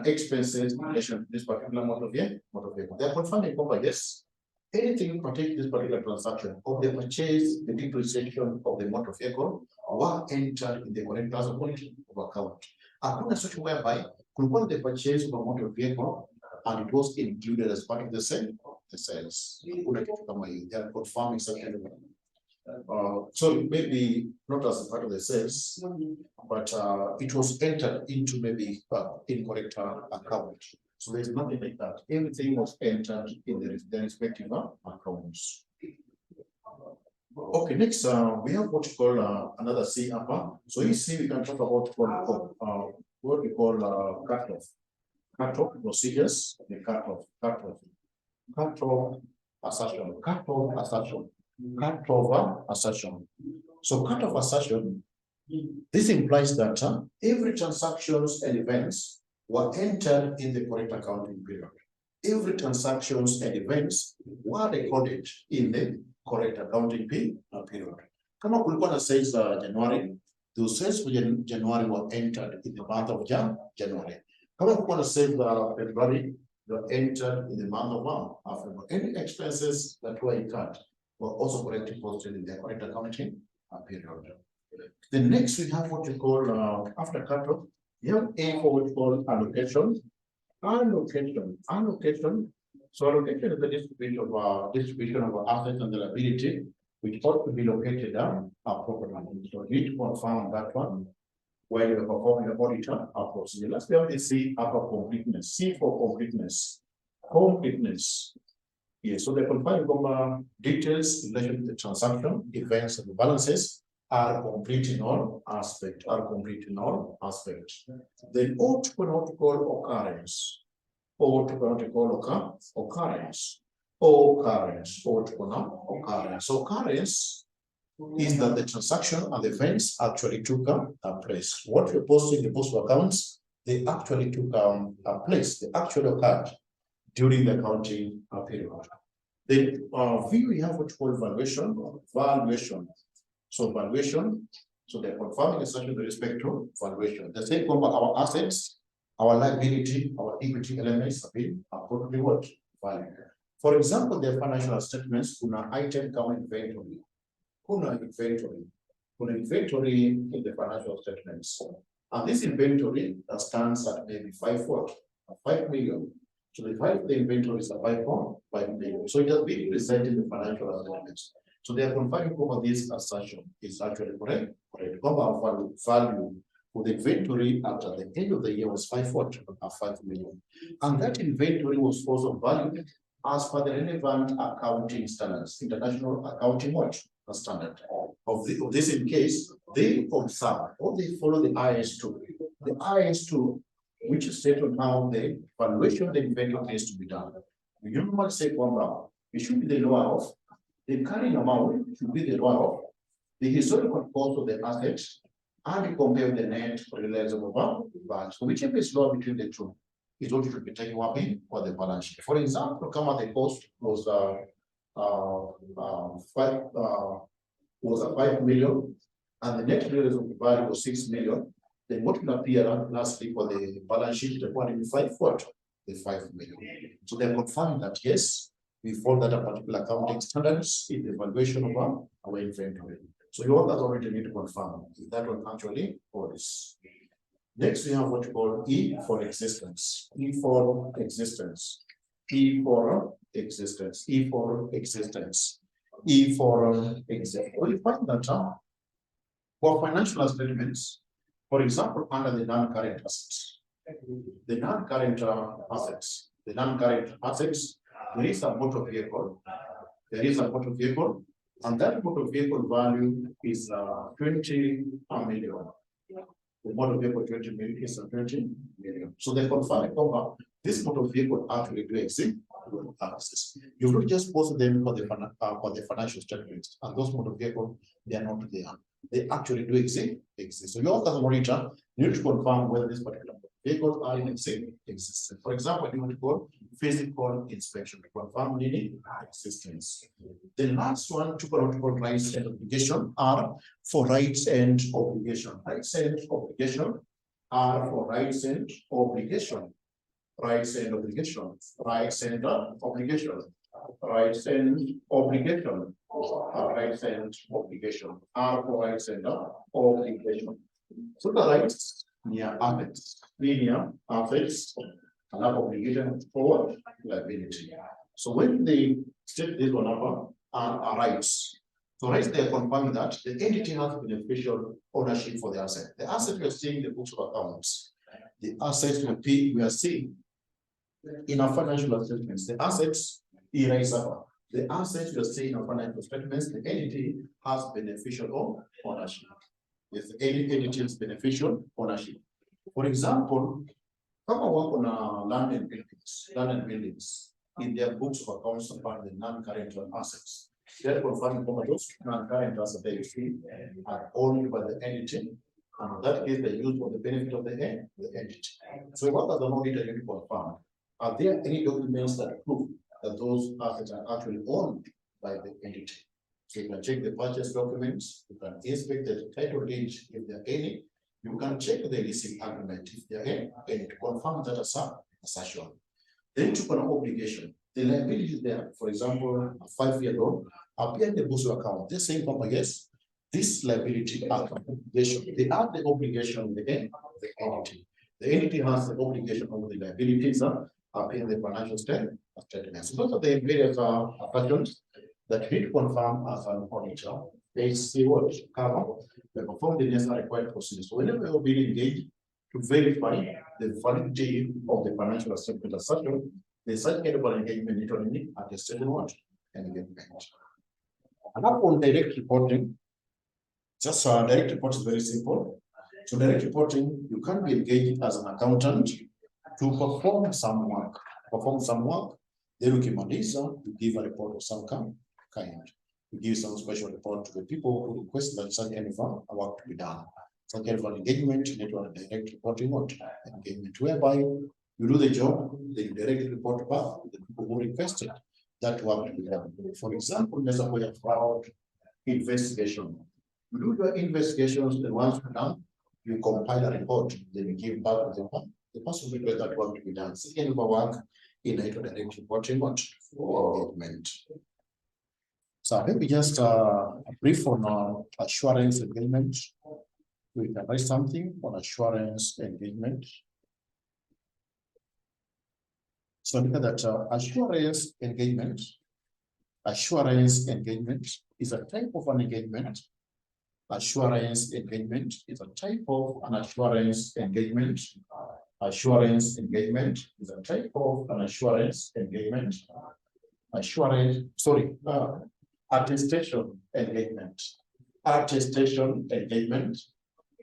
expenses in relation to this particular motor vehicle. They are confirming over yes, anything pertaining to this particular transaction of the purchase, the depreciation of the motor vehicle were entered in the correct class of account. Account is such whereby could the purchase of a motor vehicle and it was included as part of the sales. They are confirming such kind of so maybe not as a part of the sales, but it was entered into maybe incorrect account. So there's nothing like that. Everything was entered in the respective accounts. Okay, next we have what you call another C upper. So you see we can talk about what we call cut-off procedures. The cut-off assertion. Cut-off assertion. So cut-off assertion, this implies that every transactions and events were entered in the correct accounting period. Every transactions and events were recorded in the correct accounting period. Kama kulikuwa na sales January, those sales for January were entered in the month of January. Kama kulikuwa na sales February, they were entered in the month of February. Any expenses that were incurred were also correctly posted in the correct accounting period. The next we have what we call after cut-off, you have A for what we call allocation. Allocation. So allocation is the distribution of assets and the liability, which ought to be located appropriately. So you need to confirm that one while you're performing the auditor procedure. Let's be able to see upper completeness. C for completeness. Completeness. Yes, so the confirming details in relation to the transaction, events, and the balances are complete in all aspects. Then ought to call occurrence. Occurrence. So occurrence is that the transaction and the events actually took place. What we're posting in the books of accounts, they actually took place. They actually occurred during the accounting period. Then we have what we call valuation. So valuation. So they're confirming essentially with respect to valuation. The same about our assets, our liability, our equity elements have been appropriately what? Valued. For example, their financial statements, kuna item kama inventory. Kuna inventory in the financial statements. And this inventory that stands at maybe 5 million. So the inventory is a 5 million. So it has been presented in the financial statements. So they are confirming over this assertion is actually correct. Value for the inventory after the end of the year was 5 million. And that inventory was also valued as per the relevant accounting standards, international accounting standard. Of this in case, they observe or they follow the IS2. The IS2, which is stated on how the valuation of the inventory needs to be done. We normally say it should be the lower of, the carrying amount should be the lower of the historical cost of the assets and compare the net realizable value. So whichever is lower between the two is what should be taken up in for the balance sheet. For example, come at the cost was 5 million and the net realizable value was 6 million. Then what will appear lastly for the balance sheet, the quantity 5 million. So they're confirming that yes, we follow that a particular accounting standards in the valuation of our inventory. So you all that already need to confirm that one actually holds. Next, we have what we call E for existence. E for existence. E for existence. E for existence. E for existence. Well, you find that for financial statements, for example, under the non-current assets, the non-current assets, there is a motor vehicle. And that motor vehicle value is 20 million. The motor vehicle 20 million is 20 million. So they confirm this motor vehicle actually do exist. You don't just post them for the financial statements, and those motor vehicles they are not there. They actually do exist. So you also monitor, you need to confirm whether this particular vehicles are in existence. For example, you want to go physical inspection to confirm needing existence. The last one to call rights and obligation are for rights and obligation. Rights and obligation are for rights and obligation. Rights and obligation. Rights and obligation. Rights and obligation. Rights and obligation are for rights and obligation. So the rights near assets, linear assets, and obligation for liability. So when they state this one up are rights. So rights, they are confirming that the entity has beneficial ownership for the asset. The asset we are seeing in the books of accounts. The assets we are seeing in our financial statements. The assets erase up. The assets we are seeing in our financial statements, the entity has beneficial ownership. If any entity has beneficial ownership. For example, come and work on land and buildings in their books of accounts about the non-current assets. They're confirming those non-current assets are owned by the entity, and in that case, they use for the benefit of the entity. So what does the auditor need to confirm? Are there any documents that prove that those assets are actually owned by the entity? So you can check the purchase documents, you can inspect the title deed if there are any, you can check the leasing agreement if there are any to confirm that assertion. Then to an obligation, the liability is there, for example, a 5-year loan, appear in the books of account. They're saying, yes, this liability are obligation. They are the obligation of the entity. The entity has the obligation of the liabilities appear in the financial statements. So those are the various factors that we need to confirm as an auditor. They see what cover, they perform the necessary required procedures. So whenever we will be engaged to verify the validity of the financial statement as such, the such kind of an engagement need only at the stage what engagement. And upon direct reporting, just direct report is very simple. So direct reporting, you can be engaged as an accountant to perform some work. Then ukimaliza, you give a report of some kind. We give some special report to the people who request that such kind of work to be done. Such kind of engagement, network direct reporting or engagement, whereby you do the job, then you directly report back to the people who requested that work to be done. For example, there's a way of fraud investigation. You do your investigations, then once you're done, you compile a report, then you give back to the person who requested that work to be done. Second work in network direct reporting or engagement. So maybe just a brief on assurance engagement. We can write something on assurance engagement. So look at that assurance engagement. Assurance engagement is a type of an engagement. Assurance engagement is a type of an assurance engagement. Assurance engagement is a type of an assurance engagement. Attestation engagement. Attestation engagement.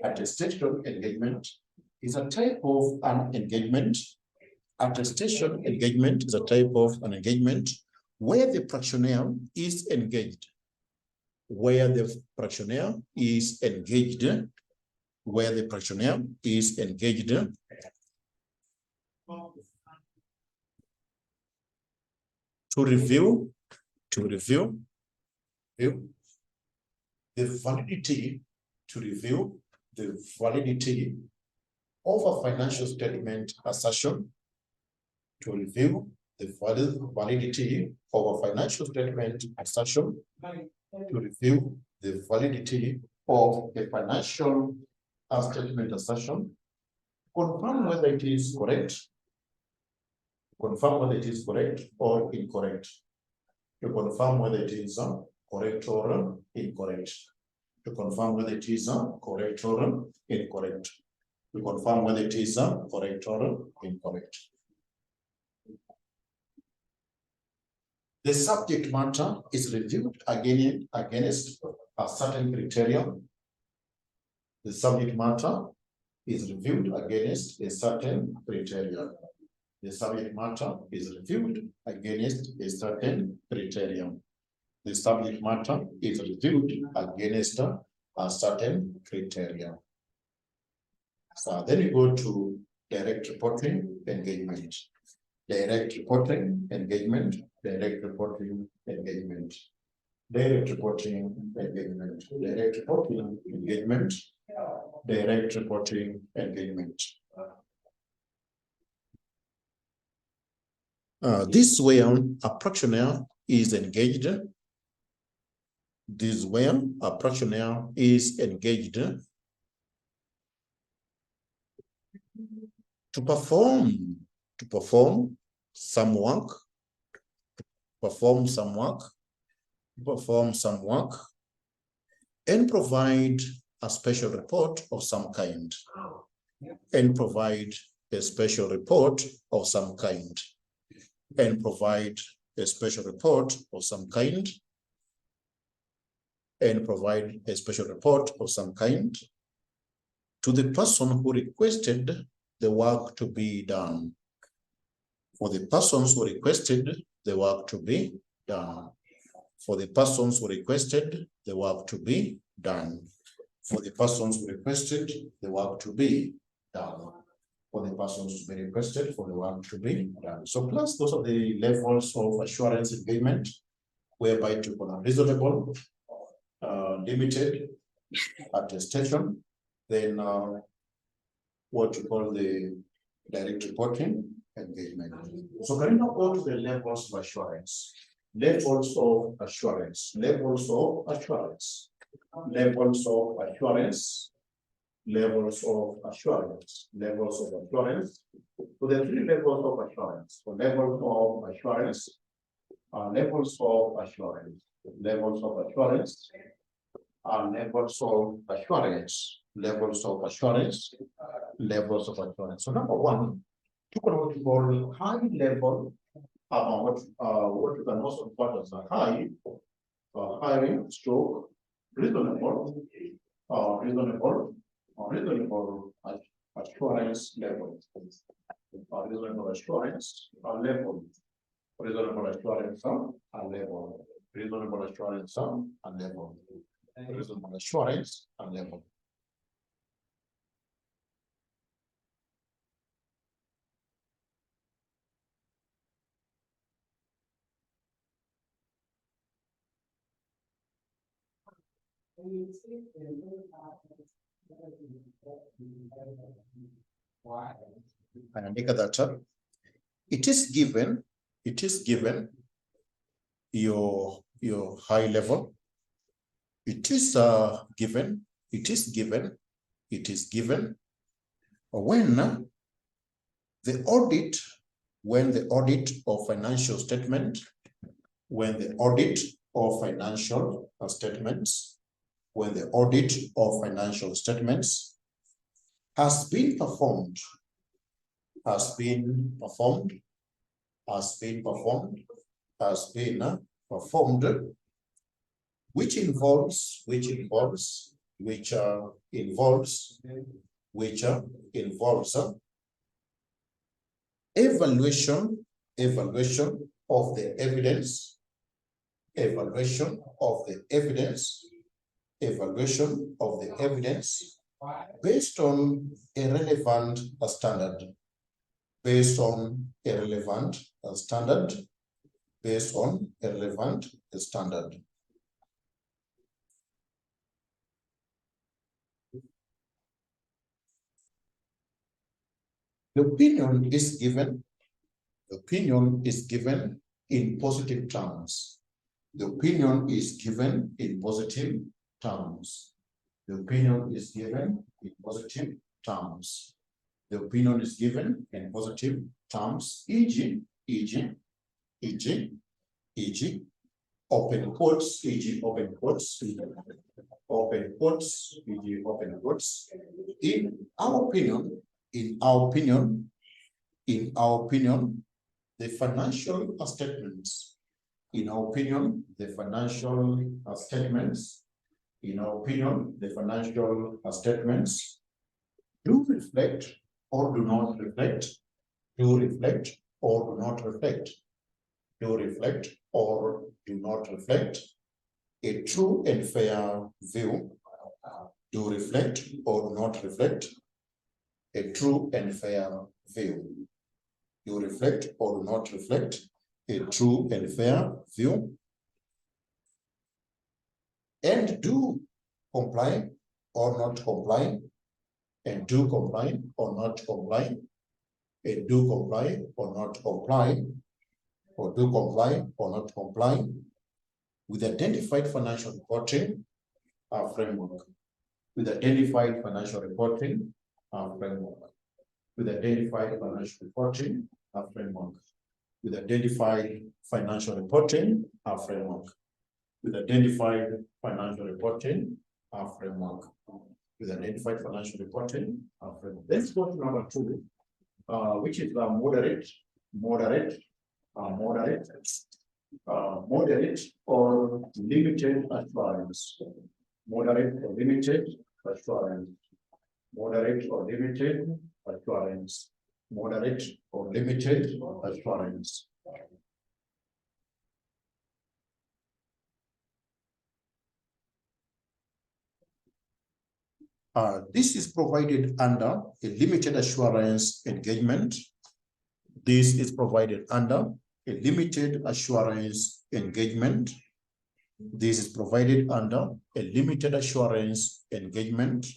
Attestation engagement is a type of an engagement. Attestation engagement is a type of an engagement where the practitioner is engaged. Where the practitioner is engaged. Where the practitioner is engaged. To review the validity, to review the validity of a financial statement assertion, to review the validity of a financial statement assertion, to review the validity of a financial statement assertion, confirm whether it is correct, confirm whether it is correct or incorrect, to confirm whether it is correct or incorrect, to confirm whether it is correct or incorrect, to confirm whether it is correct or incorrect. The subject matter is reviewed again against a certain criterion. The subject matter is reviewed against a certain criterion. The subject matter is reviewed against a certain criterion. The subject matter is reviewed against a certain criterion. So then you go to direct reporting engagement. Direct reporting engagement. Direct reporting engagement. Direct reporting engagement. Direct reporting engagement. Direct reporting engagement. This way a practitioner is engaged. This way a practitioner is engaged to perform some work, and provide a special report of some kind. And provide a special report of some kind. And provide a special report of some kind. And provide a special report of some kind to the person who requested the work to be done. For the persons who requested the work to be done. For the persons who requested the work to be done. For the persons who requested the work to be done. For the persons to be requested for the work to be done. So plus those are the levels of assurance engagement, whereby to call reasonable, limited, attestation, then what you call the direct reporting engagement. So can you now go to the levels of assurance? Levels of assurance. Levels of assurance. Levels of assurance. Levels of assurance. Levels of assurance. So there are three levels of assurance. So levels of assurance. Levels of assurance. Levels of assurance. Levels of assurance. Levels of assurance. Levels of assurance. So number one, what we call high level, what you can also refer as a high stroke, reasonable assurance level. Reasonable assurance level. Reasonable assurance level. Reasonable assurance sum and level. Reasonable assurance and level. Andika that it is given your high level. It is given when the audit of financial statement, when the audit of financial statements has been performed, which involves evaluation of the evidence, based on a relevant standard, The opinion is given in positive terms. The opinion is given in positive terms. The opinion is given in positive terms. The opinion is given in positive terms, e.g., open quotes, open quotes. In our opinion, the financial statements, do reflect or do not reflect, a true and fair view, do reflect or not reflect a true and fair view. You reflect or do not reflect a true and fair view, and do comply or not comply, and do comply or not comply, and do comply or not comply, or do comply or not comply with identified financial reporting framework. With identified financial reporting framework. With identified financial reporting framework. With identified financial reporting framework. With identified financial reporting framework. With identified financial reporting framework. Let's go to number 2, which is moderate or limited assurance. Moderate or limited assurance. Moderate or limited assurance. Moderate or limited assurance. This is provided under a limited assurance engagement. This is provided under a limited assurance engagement. This is provided under a limited assurance engagement.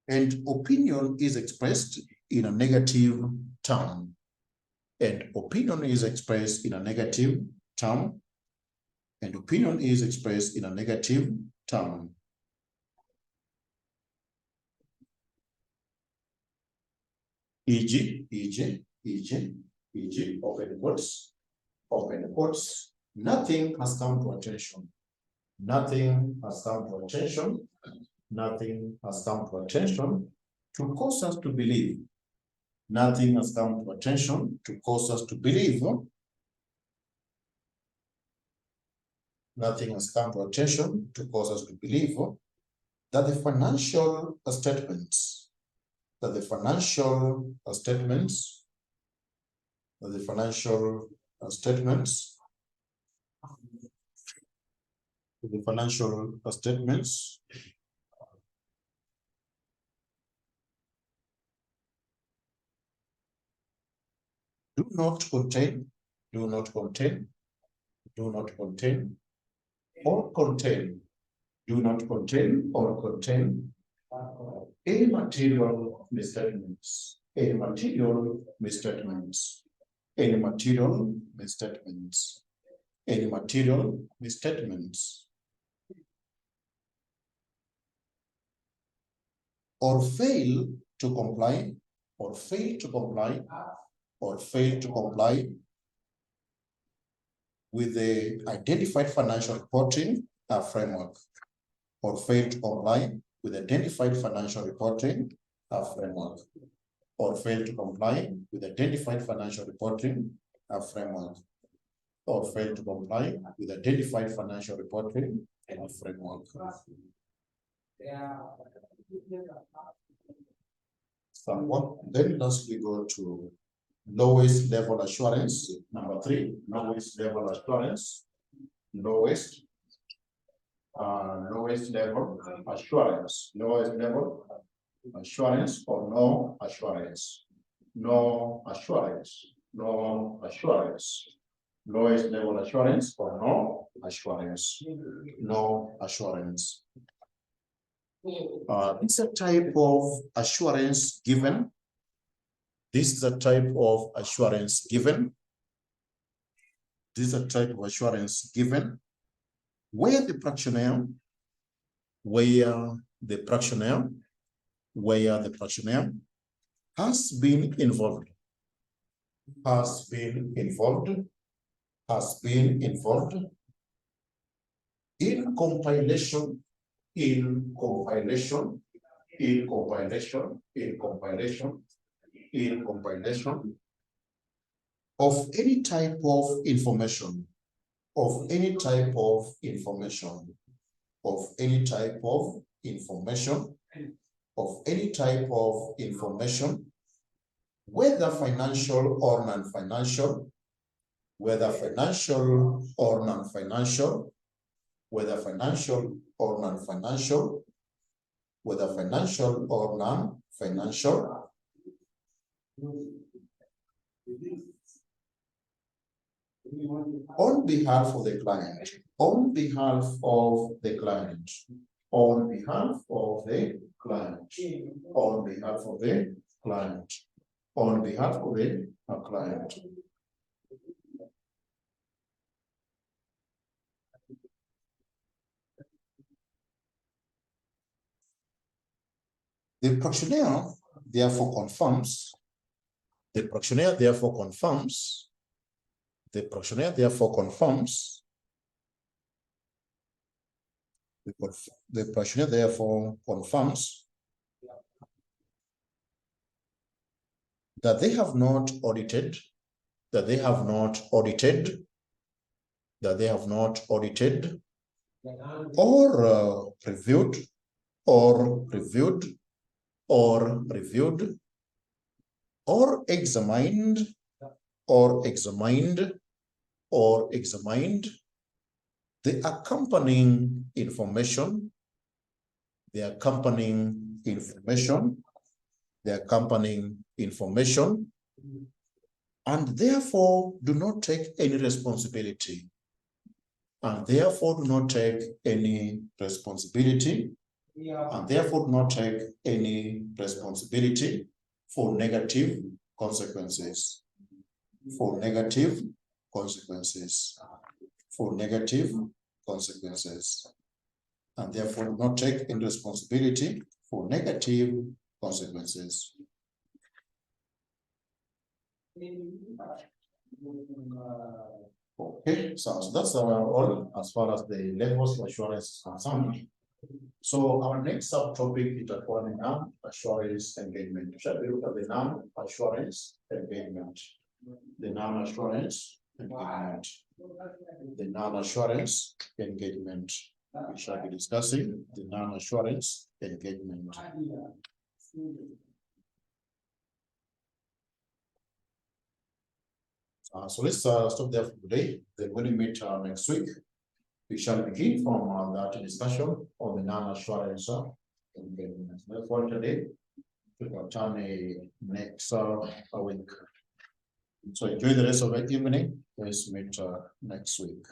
And opinion is expressed in a negative term. And opinion is expressed in a negative term. And opinion is expressed in a negative term. E.g., open quotes, nothing has come to attention. Nothing has come to attention. Nothing has come to attention to cause us to believe. Nothing has come to attention to cause us to believe. Nothing has come to attention to cause us to believe that the financial statements, that the financial statements do not contain or contain any material misstatements, or fail to comply with the identified financial reporting framework, or fail to comply with identified financial reporting framework, or fail to comply with identified financial reporting framework, or fail to comply with identified financial reporting framework. Then lastly, go to lowest level assurance. Number 3, lowest level assurance. Lowest level assurance. Lowest level assurance or no assurance. No assurance. No assurance. Lowest level assurance or no assurance. No assurance. It's a type of assurance given. This is a type of assurance given. This is a type of assurance given where the practitioner has been involved in compilation of any type of information, whether financial or non-financial, whether financial or non-financial, on behalf of the client, on behalf of the client, on behalf of the client, on behalf of the client, on behalf of the client. The practitioner therefore confirms. The practitioner therefore confirms that they have not audited, or reviewed or examined the accompanying information, and therefore do not take any responsibility, for negative consequences, and therefore do not take any responsibility for negative consequences. Okay, so that's all as far as the levels of assurance is concerned. So our next subtopic is the non-assurance engagement. Shall we look at the non-assurance engagement? The non-assurance engagement. we shall be discussing the non-assurance engagement. So let's stop there for today. Then when we meet next week, we shall begin from that discussion on the non-assurance. And then for today, we will turn next week. So enjoy the rest of the evening. Let's meet next week.